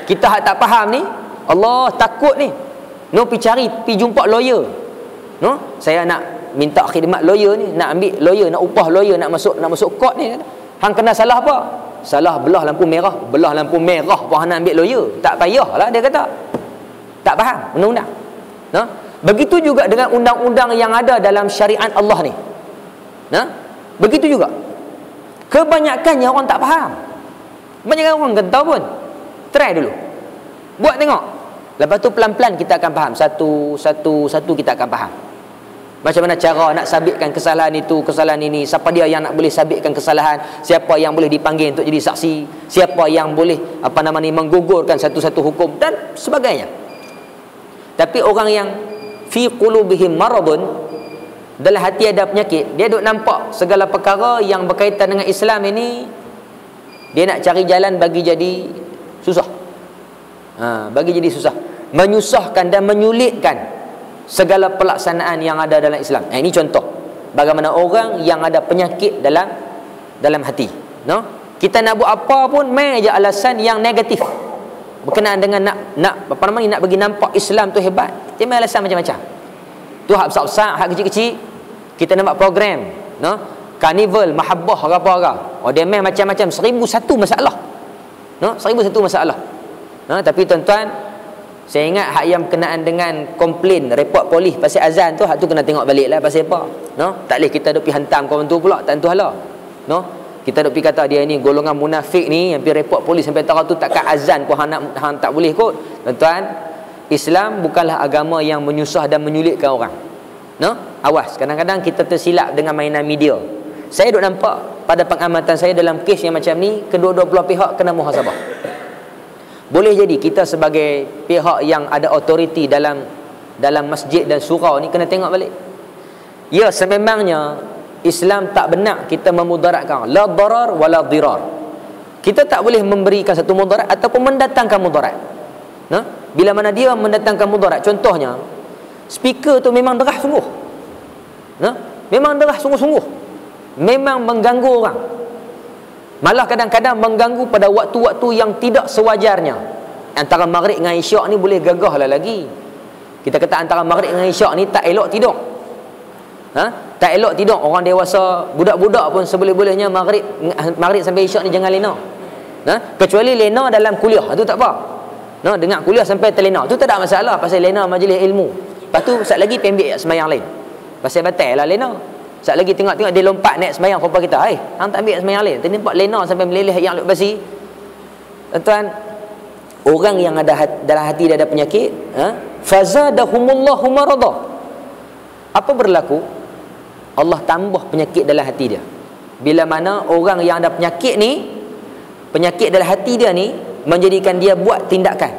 S1: Kita hak tak faham ni, Allah takut ni. Pergi jumpa lawyer. Saya nak minta khidmat lawyer ni, nak ambil lawyer, nak upah lawyer, nak masuk court ni. Hang kena salah apa? Salah belah lampu merah. Belah lampu merah pun hang nak ambil lawyer. Tak payahlah dia kata. Tak faham undang-undang. Begitu juga dengan undang-undang yang ada dalam syariat Allah ni. Begitu juga. Kebanyakannya orang tak faham. Banyak orang tak tahu pun. Try dulu. Buat tengok. Lepas tu pelan-pelan kita akan faham. Satu kita akan faham. Macam mana cara nak sabitkan kesalahan itu, kesalahan ini. Siapa dia yang nak boleh sabitkan kesalahan. Siapa yang boleh dipanggil untuk jadi saksi. Siapa yang boleh menggugurkan satu-satu hukum dan sebagainya. Tapi orang yang fi qulubihim maradun, dalam hati ada penyakit, dia duk nampak segala perkara yang berkaitan dengan Islam ini, dia nak cari jalan bagi jadi susah. Bagi jadi susah, menyusahkan dan menyulitkan segala pelaksanaan yang ada dalam Islam. Ini contoh bagaimana orang yang ada penyakit dalam hati. Kita nak buat apa pun mai aja alasan yang negatif berkenaan dengan nak bagi nampak Islam tu hebat. Dia mai alasan macam-macam. Tu hak besar-besar, hak kecil-kecil. Kita nak buat program, karnival, mahabbah apa-apa. Dia main macam-macam, 1001 masalah. 1001 masalah. Tapi tuan-tuan, saya ingat hak yang berkenaan dengan komplain, report polis pasal azan tu, hak tu kena tengok balik lah pasal apa. Tak boleh kita duk pergi hantam kawan tu pula, tak tentu hala. Kita duk pergi kata dia ni golongan munafik ni, yang pergi report polis sampai tara tu takkan azan pun hang tak boleh kot. Tuan-tuan, Islam bukanlah agama yang menyusah dan menyulitkan orang. Awas, kadang-kadang kita tersilap dengan mainan media. Saya duk nampak pada pengamatan saya dalam kes yang macam ni, kedua-dua belah pihak kena muhasabah. Boleh jadi kita sebagai pihak yang ada autoriti dalam masjid dan surau ni kena tengok balik. Ya, sememangnya Islam tak benar kita memudaratkan, la darar wala dirar. Kita tak boleh memberikan satu mudarat ataupun mendatangkan mudarat. Bila mana dia mendatangkan mudarat, contohnya speaker tu memang derah sungguh. Memang derah sungguh-sungguh. Memang mengganggu orang. Malah kadang-kadang mengganggu pada waktu-waktu yang tidak sewajarnya. antara maghrib dengan isyak ni boleh gagah lah lagi. Kita kata antara maghrib dengan isyak ni tak elok tidur. Tak elok tidur. Orang dewasa, budak-budak pun seboleh-bolehnya maghrib sampai isyak ni jangan lena. Kecuali lena dalam kuliah, itu tak apa. Dengar kuliah sampai terlena, tu tak ada masalah, pasal lena majlis ilmu. Lepas tu sat lagi pergi ambil sembahyang lain. Pasal batal lah lena. Sat lagi tengok-tengok dia lompat naik sembahyang perempuan kita. Hang tak ambil sembahyang lain. Dia nampak lena sampai meleleh yang luk basi. Tuan, orang yang ada dalam hati dia ada penyakit, fazadahumullahu marada. Apa berlaku? Allah tambah penyakit dalam hati dia. Bila mana orang yang ada penyakit ni, penyakit dalam hati dia ni menjadikan dia buat tindakan.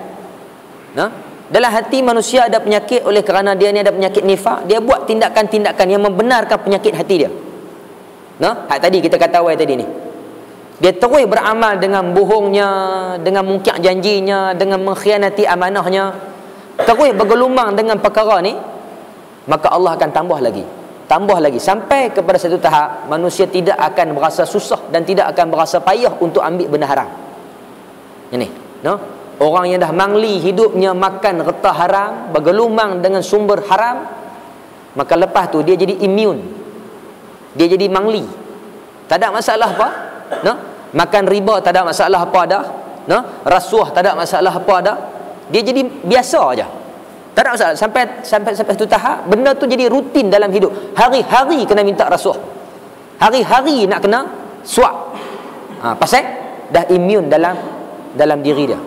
S1: Dalam hati manusia ada penyakit, oleh kerana dia ni ada penyakit nifak, dia buat tindakan-tindakan yang membenarkan penyakit hati dia. Hak tadi kita kata awal tadi ni. Dia terus beramal dengan bohongnya, dengan mungkir janjinya, dengan mengkhianati amanahnya, terus bergelumang dengan perkara ni, maka Allah akan tambah lagi sampai kepada satu tahap manusia tidak akan berasa susah dan tidak akan berasa payah untuk ambil benda haram. Ini, orang yang dah mangli hidupnya makan getah haram, bergelumang dengan sumber haram, maka lepas tu dia jadi immune, dia jadi mangli, tak ada masalah apa. Makan riba tak ada masalah apa dah. Rasuah tak ada masalah apa dah. Dia jadi biasa aja. Tak ada masalah sampai satu tahap benda tu jadi rutin dalam hidup. Hari-hari kena minta rasuah. Hari-hari nak kena suap. Pasal dah immune dalam diri dia.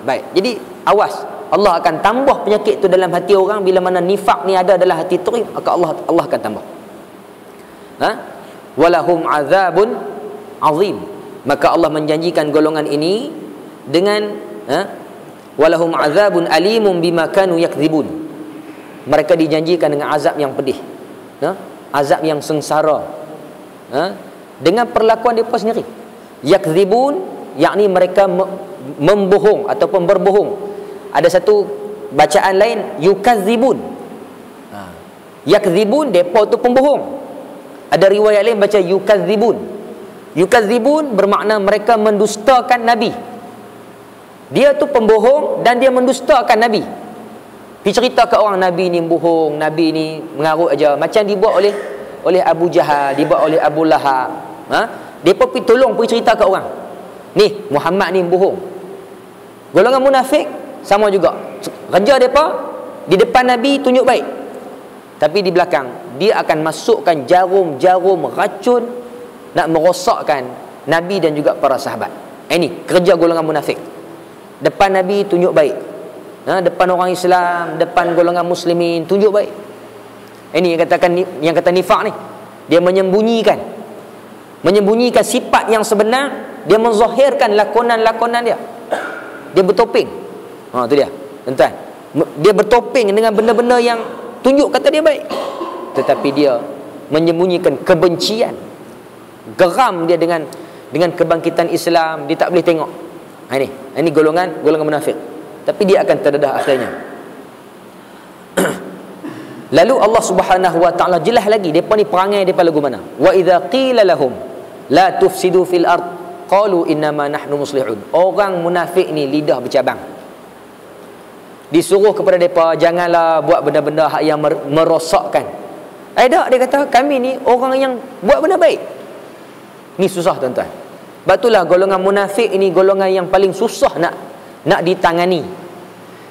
S1: Baik. Jadi awas. Allah akan tambah penyakit tu dalam hati orang bila mana nifak ni ada dalam hati tu, maka Allah akan tambah. Walahum azabun azim. Maka Allah menjanjikan golongan ini dengan walahum azabun alimun bima kanu yakdzibun. Mereka dijanjikan dengan azab yang pedih, azab yang sengsara, dengan perlakuan mereka sendiri. Yakdzibun, yakni mereka membohong ataupun berbohong. Ada satu bacaan lain yukadzibun. Yakdzibun, depa tu pembohong. Ada riwayat lain baca yukadzibun. Yukadzibun bermakna mereka mendustakan Nabi. Dia tu pembohong dan dia mendustakan Nabi. Dia cerita ke orang Nabi ni bohong, Nabi ni mengarut aja, macam dibuat oleh Abu Jahal, dibuat oleh Abu Lahab. Depa pergi tolong, pergi cerita ke orang. Ni Muhammad ni bohong. Golongan munafik sama juga. Kerja depa di depan Nabi tunjuk baik, tapi di belakang dia akan masukkan jarum-jarum racun nak merosakkan Nabi dan juga para sahabat. Ini kerja golongan munafik. Depan Nabi tunjuk baik, depan orang Islam, depan golongan muslimin tunjuk baik. Ini yang kata nifak ni. Dia menyembunyikan sifat yang sebenar, dia menzahirkan lakonan-lakonan dia. Dia bertopeng. Tu dia. Tuan-tuan, dia bertopeng dengan benda-benda yang tunjuk kata dia baik, tetapi dia menyembunyikan kebencian. Geram dia dengan kebangkitan Islam, dia tak boleh tengok. Ini golongan munafik, tapi dia akan terdedah akhirnya. Lalu Allah Subhanahu wa taala jelas lagi depa ni perangai depa lagu mana. Wa idza qila lahum la tufsidu fil ard qalu innama nahnu muslihun. Orang munafik ni lidah bercabang. Disuruh kepada depa janganlah buat benda-benda yang merosakkan. Tak, dia kata kami ni orang yang buat benda baik. Ni susah tuan-tuan. Sebab itulah golongan munafik ini golongan yang paling susah nak ditangani.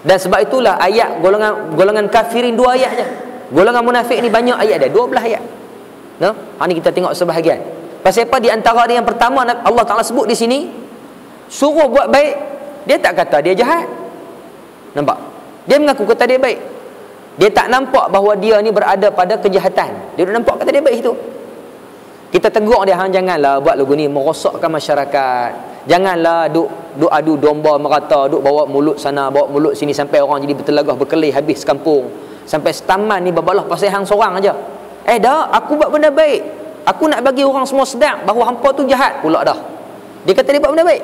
S1: Dan sebab itulah ayat golongan kafirin 2 ayat je. Golongan munafik ni banyak ayat dia, 12 ayat. Ni kita tengok sebahagian. Pasal apa? Di antara dia yang pertama Allah Taala sebut di sini, suruh buat baik, dia tak kata dia jahat. Nampak? Dia mengaku kata dia baik. Dia tak nampak bahawa dia ni berada pada kejahatan. Dia nampak kata dia baik itu. Kita tegur dia, hang janganlah buat lagu ni merosakkan masyarakat. Janganlah duk adu domba merata, duk bawa mulut sana, bawa mulut sini sampai orang jadi bertelagah berkelih habis kampung. Sampai setaman ni berbalah pasal hang seorang aja. Dah, aku buat benda baik. Aku nak bagi orang semua sedar bahawa hampa tu jahat pula dah. Dia kata dia buat benda baik.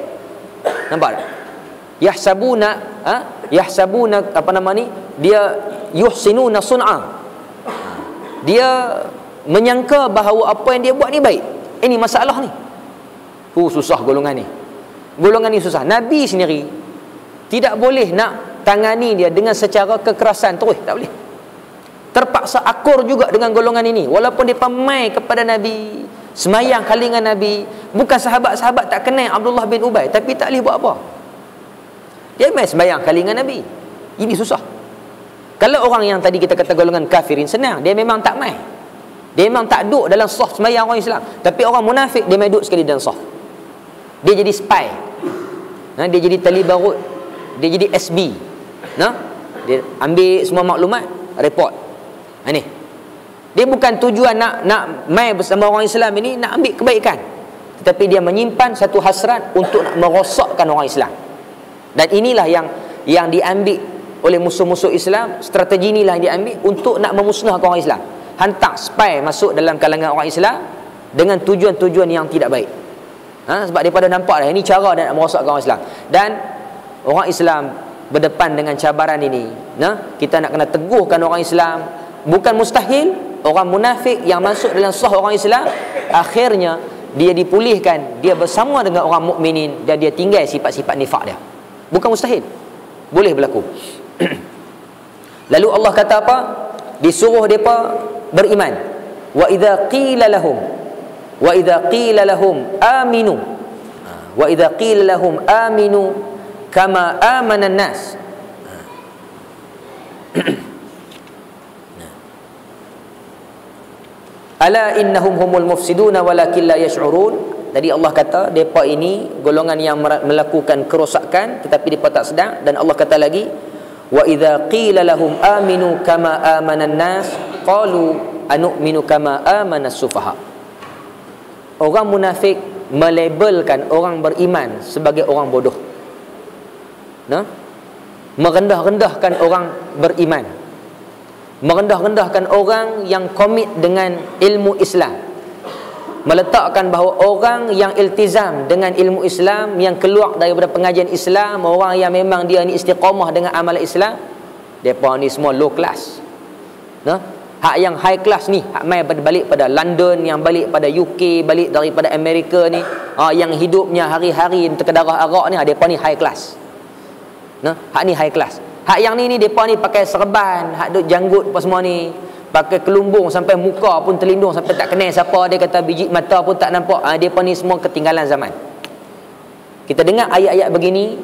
S1: Nampak tak? Yahsabuna apa nama ni? Dia yuhsinuna sun'a. Dia menyangka bahawa apa yang dia buat ni baik. Ini masalah ni. Susah golongan ni. Golongan ni susah. Nabi sendiri Tidak boleh nak tangani dia dengan secara kekerasan terus, tak boleh. Terpaksa akur juga dengan golongan ini, walaupun dia mai kepada Nabi, semayang kali dengan Nabi. Bukan sahabat-sahabat tak kenal Abdullah bin Ubay, tapi tak boleh buat apa. Dia mai semayang kali dengan Nabi. Ini susah. Kalau orang yang tadi kita kata golongan kafirin, senang, dia memang tak mai. Dia memang tak duduk dalam saf semayang orang Islam. Tapi orang munafik, dia mai duduk sekali dalam saf. Dia jadi spy. Dia jadi tali barut. Dia jadi SB. Dia ambil semua maklumat, report. Ni. Dia bukan tujuan nak mai bersama orang Islam ini nak ambil kebaikan, tetapi dia menyimpan satu hasrat untuk nak merosakkan orang Islam. Dan inilah yang diambil oleh musuh-musuh Islam. Strategi inilah yang diambil untuk nak memusnahkan orang Islam. Hantar spy masuk dalam kalangan orang Islam dengan tujuan-tujuan yang tidak baik. Sebab daripada nampak dah ini cara dia nak merosakkan orang Islam. Dan orang Islam berdepan dengan cabaran ini. Kita nak kena teguhkan orang Islam. Bukan mustahil orang munafik yang masuk dalam sah orang Islam, akhirnya dia dipulihkan, dia bersama dengan orang mukminin dan dia tinggal sifat-sifat nifak dia. Bukan mustahil, boleh berlaku. Lalu Allah kata apa? Disuruh mereka beriman. Wa idza qila lahum aminu, wa idza qila lahum aminu kama amana an-nas. Ala innahum humul mufsiduna walakin la yash'urun. Jadi Allah kata mereka ini golongan yang melakukan kerosakan tetapi mereka tak sedar. Dan Allah kata lagi, wa idza qila lahum aminu kama amana an-nas qalu anu'minu kama amana as-sufaha. Orang munafik melabelkan orang beriman sebagai orang bodoh. Merendah-rendahkan orang beriman, merendah-rendahkan orang yang komit dengan ilmu Islam, meletakkan bahawa orang yang iltizam dengan ilmu Islam, yang keluar daripada pengajian Islam, orang yang memang dia ni istiqamah dengan amalan Islam, mereka ni semua low class. Hak yang high class ni, hak mai balik pada London, yang balik pada UK, balik daripada Amerika ni, yang hidupnya hari-hari terkedarah arak ni, mereka ni high class. Hak ni high class. Hak yang ni depa ni pakai serban, hak duk janggut apa semua ni, pakai kelumbung sampai muka pun terlindung, sampai tak kenal siapa, dia kata biji mata pun tak nampak. Depa ni semua ketinggalan zaman. Kita dengar ayat-ayat begini,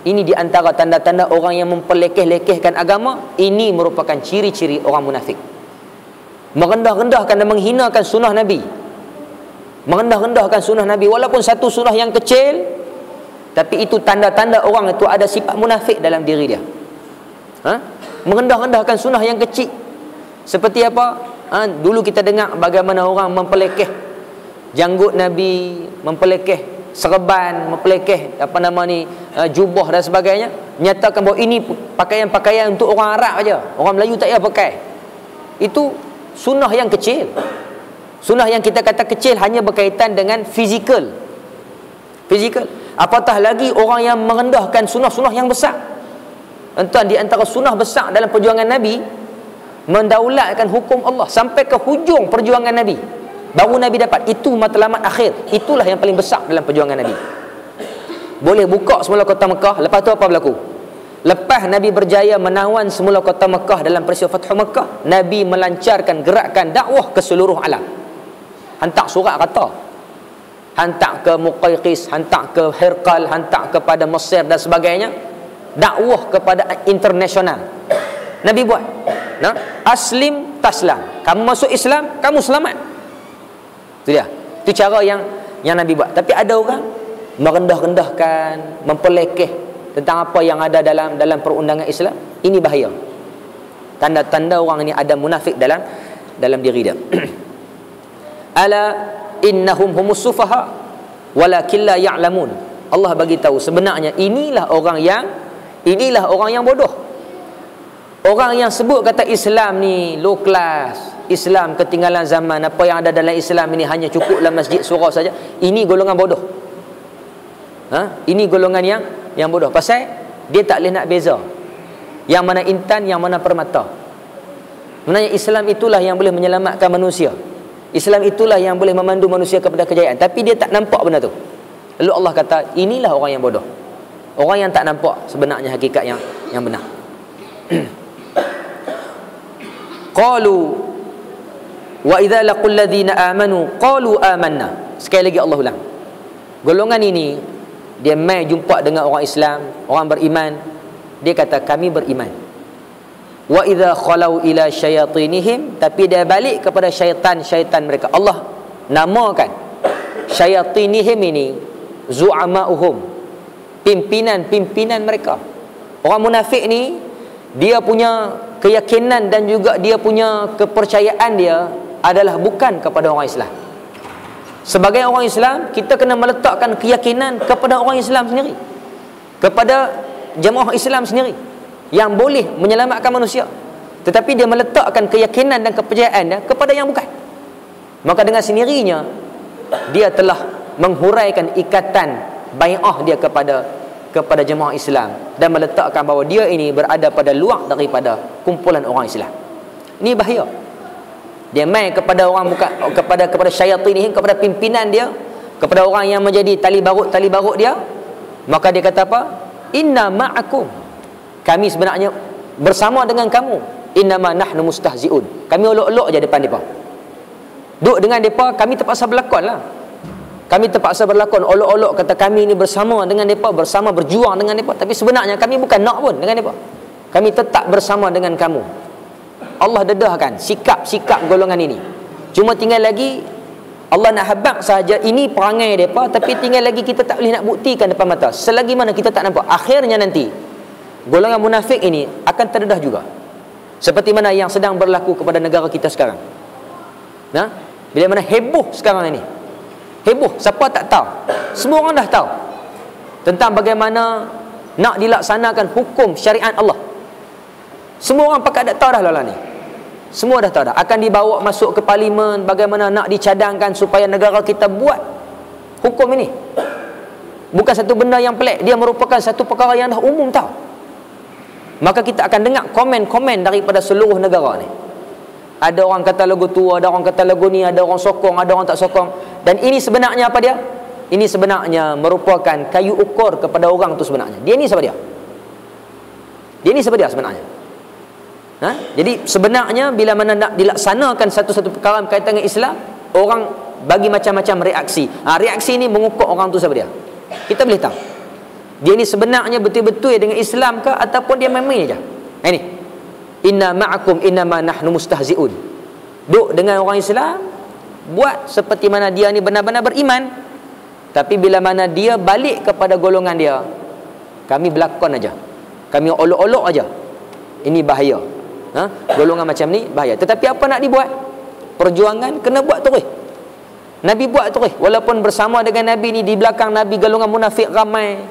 S1: ini di antara tanda-tanda orang yang memperlekeh-lekehkan agama. Ini merupakan ciri-ciri orang munafik. Merendah-rendahkan dan menghinakan sunnah Nabi. Merendah-rendahkan sunnah Nabi walaupun satu sunnah yang kecil, tapi itu tanda-tanda orang itu ada sifat munafik dalam diri dia. Merendah-rendahkan sunnah yang kecil. Seperti apa? Dulu kita dengar bagaimana orang mempelekeh janggut Nabi, mempelekeh serban, mempelekeh jubah dan sebagainya. Nyatakan bahawa ini pakaian-pakaian untuk orang Arab aja, orang Melayu tak payah pakai. Itu sunnah yang kecil. Sunnah yang kita kata kecil hanya berkaitan dengan fizikal. Apatah lagi orang yang merendahkan sunnah-sunnah yang besar. Tuan, di antara sunnah besar dalam perjuangan Nabi, mendaulatkan hukum Allah sampai ke hujung perjuangan Nabi, baru Nabi dapat. Itu matlamat akhir. Itulah yang paling besar dalam perjuangan Nabi. Boleh buka semula kota Mekah. Lepas tu apa berlaku? Lepas Nabi berjaya menawan semula kota Mekah dalam peristiwa Fathu Mekah, Nabi melancarkan gerakan dakwah ke seluruh alam. Hantar surat kata, hantar ke Muqayqis, hantar ke Hirqal, hantar kepada Mesir dan sebagainya. Dakwah kepada internasional. Nabi buat. Aslim taslam. Kamu masuk Islam, kamu selamat. Itu dia. Itu cara yang Nabi buat. Tapi ada orang merendah-rendahkan, mempelekeh tentang apa yang ada dalam perundangan Islam. Ini bahaya. Tanda-tanda orang ini ada munafik dalam diri dia. Ala innahum humus sufaha walakin la ya'lamun. Allah bagi tahu sebenarnya inilah orang yang bodoh. Orang yang sebut kata Islam ni low class, Islam ketinggalan zaman, apa yang ada dalam Islam ini hanya cukuplah masjid surau saja. Ini golongan bodoh. Ini golongan yang bodoh. Pasal dia tak boleh nak beza yang mana intan, yang mana permata. Sebenarnya Islam itulah yang boleh menyelamatkan manusia. Islam itulah yang boleh memandu manusia kepada kejayaan. Tapi dia tak nampak benda tu. Lalu Allah kata, inilah orang yang bodoh. Orang yang tak nampak sebenarnya hakikat yang benar. Qalu wa idza laqul ladzina amanu qalu amanna. Sekali lagi Allah ulang. Golongan ini dia mai jumpa dengan orang Islam, orang beriman, dia kata kami beriman. Wa idza khalau ila syayatinihim, tapi dia balik kepada syaitan mereka. Allah namakan syayatinihim ini zu'ama'uhum, pimpinan mereka. Orang munafik ni dia punya keyakinan dan juga dia punya kepercayaan dia adalah bukan kepada orang Islam. Sebagai orang Islam, kita kena meletakkan keyakinan kepada orang Islam sendiri, kepada jemaah Islam sendiri yang boleh menyelamatkan manusia. Tetapi dia meletakkan keyakinan dan kepercayaan dia kepada yang bukan. Maka dengan sendirinya dia telah menghuraikan ikatan bai'ah dia kepada jemaah Islam dan meletakkan bahawa dia ini berada pada luar daripada kumpulan orang Islam. Ini bahaya. Dia main kepada orang bukan, kepada syaitan ini, kepada pimpinan dia, kepada orang yang menjadi tali barut dia. Maka dia kata apa? Inna ma'akum, kami sebenarnya bersama dengan kamu. Innama nahnu mustahzi'un, kami olok-olok je depan depa. Duduk dengan depa, kami terpaksa berlakon lah. Kami terpaksa berlakon olok-olok, kata kami ni bersama dengan depa, bersama berjuang dengan depa. Tapi sebenarnya kami bukan nak pun dengan depa. Kami tetap bersama dengan kamu. Allah dedahkan sikap-sikap golongan ini. Cuma tinggal lagi Allah nak habaq sahaja ini perangai mereka, tapi tinggal lagi kita tak boleh nak buktikan depan mata. Selagi mana kita tak nampak, akhirnya nanti golongan munafik ini akan terdedah juga. Seperti mana yang sedang berlaku kepada negara kita sekarang. Nah, bila mana heboh sekarang ini. Heboh, siapa tak tahu? Semua orang dah tahu tentang bagaimana nak dilaksanakan hukum syariat Allah. Semua orang pakat dah tahu dah lah ni. Semua dah tahu dah. Akan dibawa masuk ke parlimen, bagaimana nak dicadangkan supaya negara kita buat hukum ini. Bukan satu benda yang pelik, dia merupakan satu perkara yang dah umum tahu. Maka kita akan dengar komen-komen daripada seluruh negara ni. Ada orang kata lagu tu, ada orang kata lagu ni, ada orang sokong, ada orang tak sokong. Dan ini sebenarnya apa dia? Ini sebenarnya merupakan kayu ukur kepada orang tu sebenarnya. Dia ni siapa dia? Dia ni siapa dia sebenarnya? Jadi sebenarnya bila mana nak dilaksanakan satu-satu perkara berkaitan dengan Islam, orang bagi macam-macam reaksi. Reaksi ini mengukur orang tu siapa dia. Kita boleh tahu dia ni sebenarnya betul-betul dengan Islam ke ataupun dia main-main aja. Ini inna ma'akum innama nahnu mustahzi'un. Duk dengan orang Islam, buat seperti mana dia ni benar-benar beriman, tapi bila mana dia balik kepada golongan dia, kami berlakon aja, kami olok-olok aja. Ini bahaya. Golongan macam ni bahaya. Tetapi apa nak dibuat? Perjuangan kena buat terus. Nabi buat terus. Walaupun bersama dengan Nabi ni, di belakang Nabi golongan munafik ramai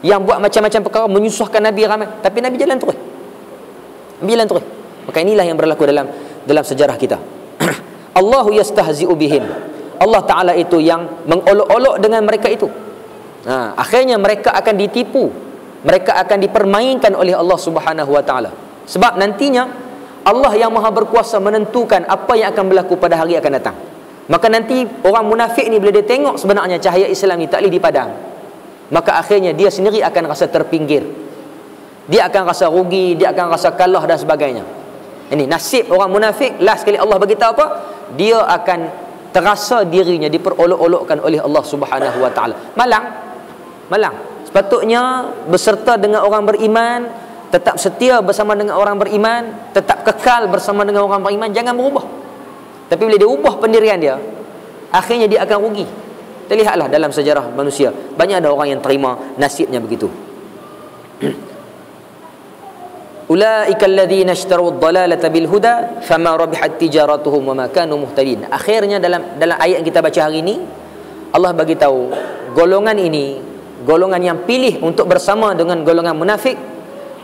S1: yang buat macam-macam perkara menyusahkan Nabi ramai, tapi Nabi jalan terus. Nabi jalan terus. Maka inilah yang berlaku dalam sejarah kita. Allahu yastahzi'u bihim. Allah Ta'ala itu yang mengolok-olok dengan mereka itu. Akhirnya mereka akan ditipu, mereka akan dipermainkan oleh Allah Subhanahu Wa Ta'ala. Sebab nantinya Allah yang maha berkuasa menentukan apa yang akan berlaku pada hari akan datang. Maka nanti orang munafik ni bila dia tengok sebenarnya cahaya Islam ni tak boleh dipadam, maka akhirnya dia sendiri akan rasa terpinggir, dia akan rasa rugi, dia akan rasa kalah dan sebagainya. Ini nasib orang munafik. Last sekali Allah beritahu apa? Dia akan terasa dirinya diperolok-olokkan oleh Allah Subhanahu Wa Ta'ala. Malang. Sepatutnya beserta dengan orang beriman, tetap setia bersama dengan orang beriman, tetap kekal bersama dengan orang beriman, jangan berubah. Tapi bila dia ubah pendirian dia, akhirnya dia akan rugi. Kita lihatlah dalam sejarah manusia, banyak ada orang yang terima nasibnya begitu. Ulaika alladhina ishtaru ad-dalalata bil huda fama rabihat tijaratuhum wama kanu muhtadin. Akhirnya dalam ayat yang kita baca hari ini, Allah bagi tahu golongan ini, golongan yang pilih untuk bersama dengan golongan munafik,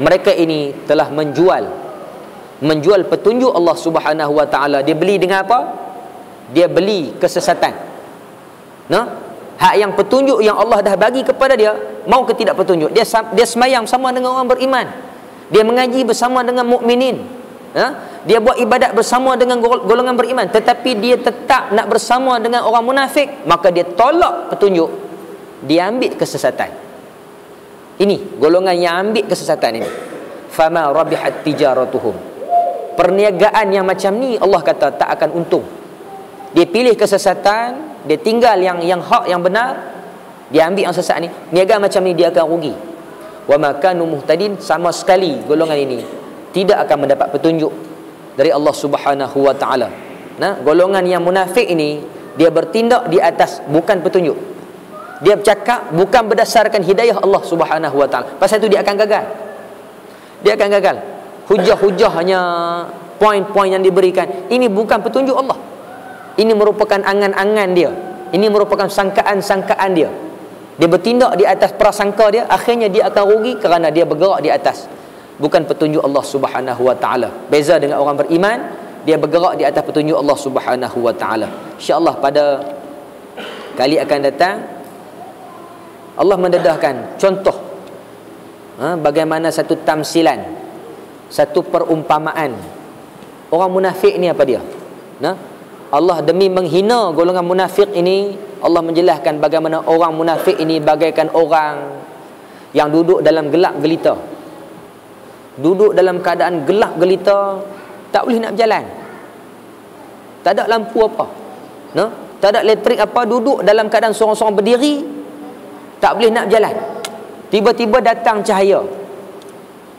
S1: mereka ini telah menjual petunjuk Allah Subhanahu Wa Ta'ala. Dia beli dengan apa? Dia beli kesesatan. Hak yang petunjuk yang Allah dah bagi kepada dia, mau ke tidak petunjuk, dia semayang sama dengan orang beriman, dia mengaji bersama dengan mukminin, dia buat ibadat bersama dengan golongan beriman, tetapi dia tetap nak bersama dengan orang munafik, maka dia tolak petunjuk, dia ambil kesesatan. Ini golongan yang ambil kesesatan ini. Fama rabihat tijaratuhum. Perniagaan yang macam ni Allah kata tak akan untung. Dia pilih kesesatan, dia tinggal yang hak, yang benar, dia ambil yang sesat ni. Niaga macam ni dia akan rugi. Wa ma kanu muhtadin, sama sekali golongan ini tidak akan mendapat petunjuk dari Allah Subhanahu wa taala. Nah, golongan yang munafik ini dia bertindak di atas bukan petunjuk. Dia bercakap bukan berdasarkan hidayah Allah Subhanahu wa taala. Pasal itu dia akan gagal. Dia akan gagal. Hujah-hujah hanya poin-poin yang diberikan. Ini bukan petunjuk Allah. Ini merupakan angan-angan dia. Ini merupakan sangkaan-sangkaan dia. Dia bertindak di atas prasangka dia, akhirnya dia akan rugi kerana dia bergerak di atas bukan petunjuk Allah Subhanahu wa taala. Beza dengan orang beriman, dia bergerak di atas petunjuk Allah Subhanahu wa taala. Insya-Allah pada kali akan datang Allah mendedahkan contoh bagaimana satu tamsilan, satu perumpamaan orang munafik ni apa dia. Allah demi menghina golongan munafik ini, Allah menjelaskan bagaimana orang munafik ini bagaikan orang yang duduk dalam gelap gelita. Duduk dalam keadaan gelap gelita, tak boleh nak berjalan. Tak ada lampu apa. Tak ada elektrik apa, duduk dalam keadaan seorang-seorang berdiri, tak boleh nak berjalan. Tiba-tiba datang cahaya.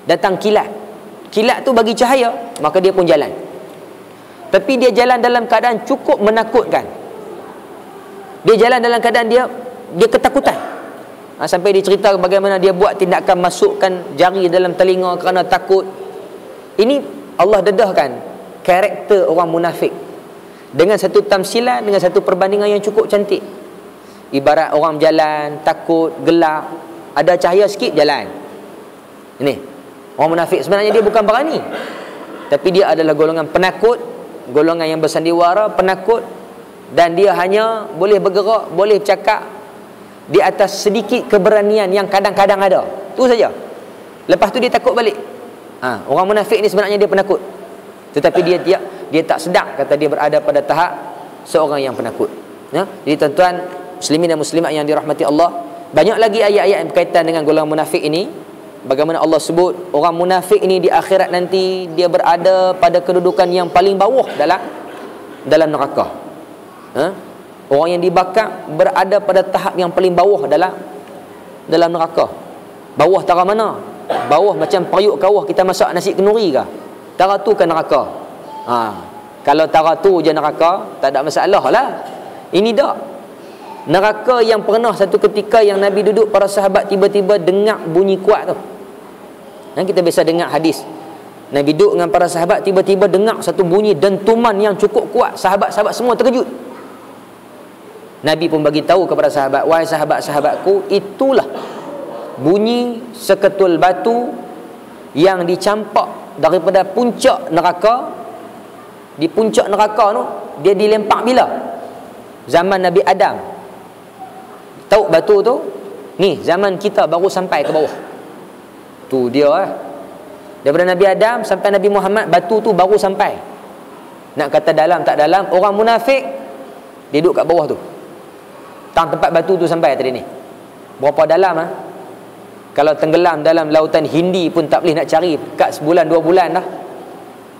S1: Datang kilat. Kilat tu bagi cahaya, maka dia pun jalan. Tapi dia jalan dalam keadaan cukup menakutkan. Dia jalan dalam keadaan dia ketakutan. Sampai dia cerita bagaimana dia buat tindakan masukkan jari dalam telinga kerana takut. Ini Allah dedahkan karakter orang munafik dengan satu tamsilan, dengan satu perbandingan yang cukup cantik. Ibarat orang berjalan, takut, gelap, ada cahaya sikit jalan. Ini orang munafik sebenarnya dia bukan berani, tapi dia adalah golongan penakut, golongan yang bersandiwara, penakut, dan dia hanya boleh bergerak, boleh bercakap di atas sedikit keberanian yang kadang-kadang ada. Itu saja. Lepas tu dia takut balik. Orang munafik ni sebenarnya dia penakut, tetapi dia tak sedar kata dia berada pada tahap seorang yang penakut. Jadi tuan-tuan muslimin dan muslimat yang dirahmati Allah, banyak lagi ayat-ayat yang berkaitan dengan golongan munafik ini. Bagaimana Allah sebut orang munafik ini di akhirat nanti dia berada pada kedudukan yang paling bawah dalam neraka. Orang yang dibakar berada pada tahap yang paling bawah dalam neraka. Bawah tara mana? Bawah macam periuk kawah kita masak nasi kenduri ke? Tara tu kan neraka. Kalau tara tu je neraka, tak ada masalah lah. Ini tak. Neraka yang pernah satu ketika yang Nabi duduk, para sahabat tiba-tiba dengar bunyi kuat tu. Kita biasa dengar hadis, Nabi duduk dengan para sahabat, tiba-tiba dengar satu bunyi dentuman yang cukup kuat. Sahabat-sahabat semua terkejut. Nabi pun bagi tahu kepada sahabat, wahai sahabat-sahabatku, itulah bunyi seketul batu yang dicampak daripada puncak neraka. Di puncak neraka tu dia dilempak bila? Zaman Nabi Adam. Tahu batu tu? Ni zaman kita baru sampai ke bawah. Tu dia Daripada Nabi Adam sampai Nabi Muhammad, batu tu baru sampai. Nak kata dalam tak dalam, orang munafik dia duduk kat bawah tu. Tempat batu tu sampai tadi ni. Berapa dalam Kalau tenggelam dalam lautan Hindi pun tak boleh nak cari, kat sebulan 2 bulan dah.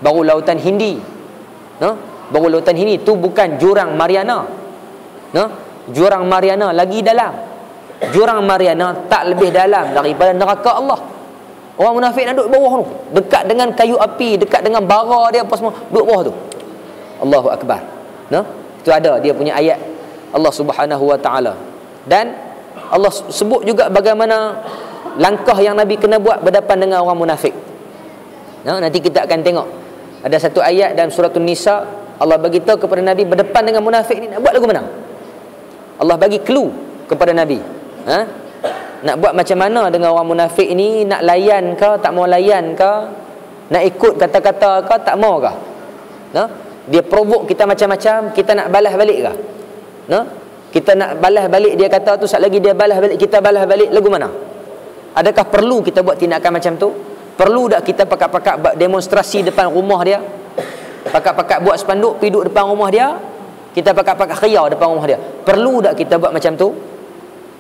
S1: Baru lautan Hindi. Baru lautan Hindi tu bukan jurang Mariana. Jurang Mariana lagi dalam. Jurang Mariana tak lebih dalam daripada neraka Allah. Orang munafik nak duduk bawah tu, dekat dengan kayu api, dekat dengan bara dia apa semua, duduk bawah tu. Allahu Akbar. Itu ada dia punya ayat Allah Subhanahu wa taala. Dan Allah sebut juga bagaimana langkah yang Nabi kena buat berdepan dengan orang munafik. Nanti kita akan tengok ada satu ayat dalam surah An-Nisa, Allah bagi tahu kepada Nabi berdepan dengan munafik ni nak buat lagu mana. Allah bagi clue kepada Nabi. Nak buat macam mana dengan orang munafik ini? Nak layan ke, tak mau layan ke? Nak ikut kata-kata ke, tak mau ke? Dia provoke kita macam-macam, kita nak balas balik ke? Kita nak balas balik, dia kata tu, sat lagi dia balas balik, kita balas balik, lagu mana? Adakah perlu kita buat tindakan macam tu? Perlu tak kita pakat-pakat buat demonstrasi depan rumah dia? Pakat-pakat buat spanduk pergi duduk depan rumah dia? Kita pakat-pakat khiyar depan rumah dia? Perlu tak kita buat macam tu?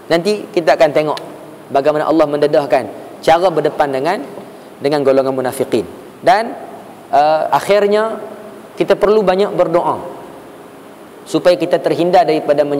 S1: Nanti kita akan tengok bagaimana Allah mendedahkan cara berdepan dengan golongan munafikin. Dan akhirnya kita perlu banyak berdoa supaya kita terhindar daripada menjadi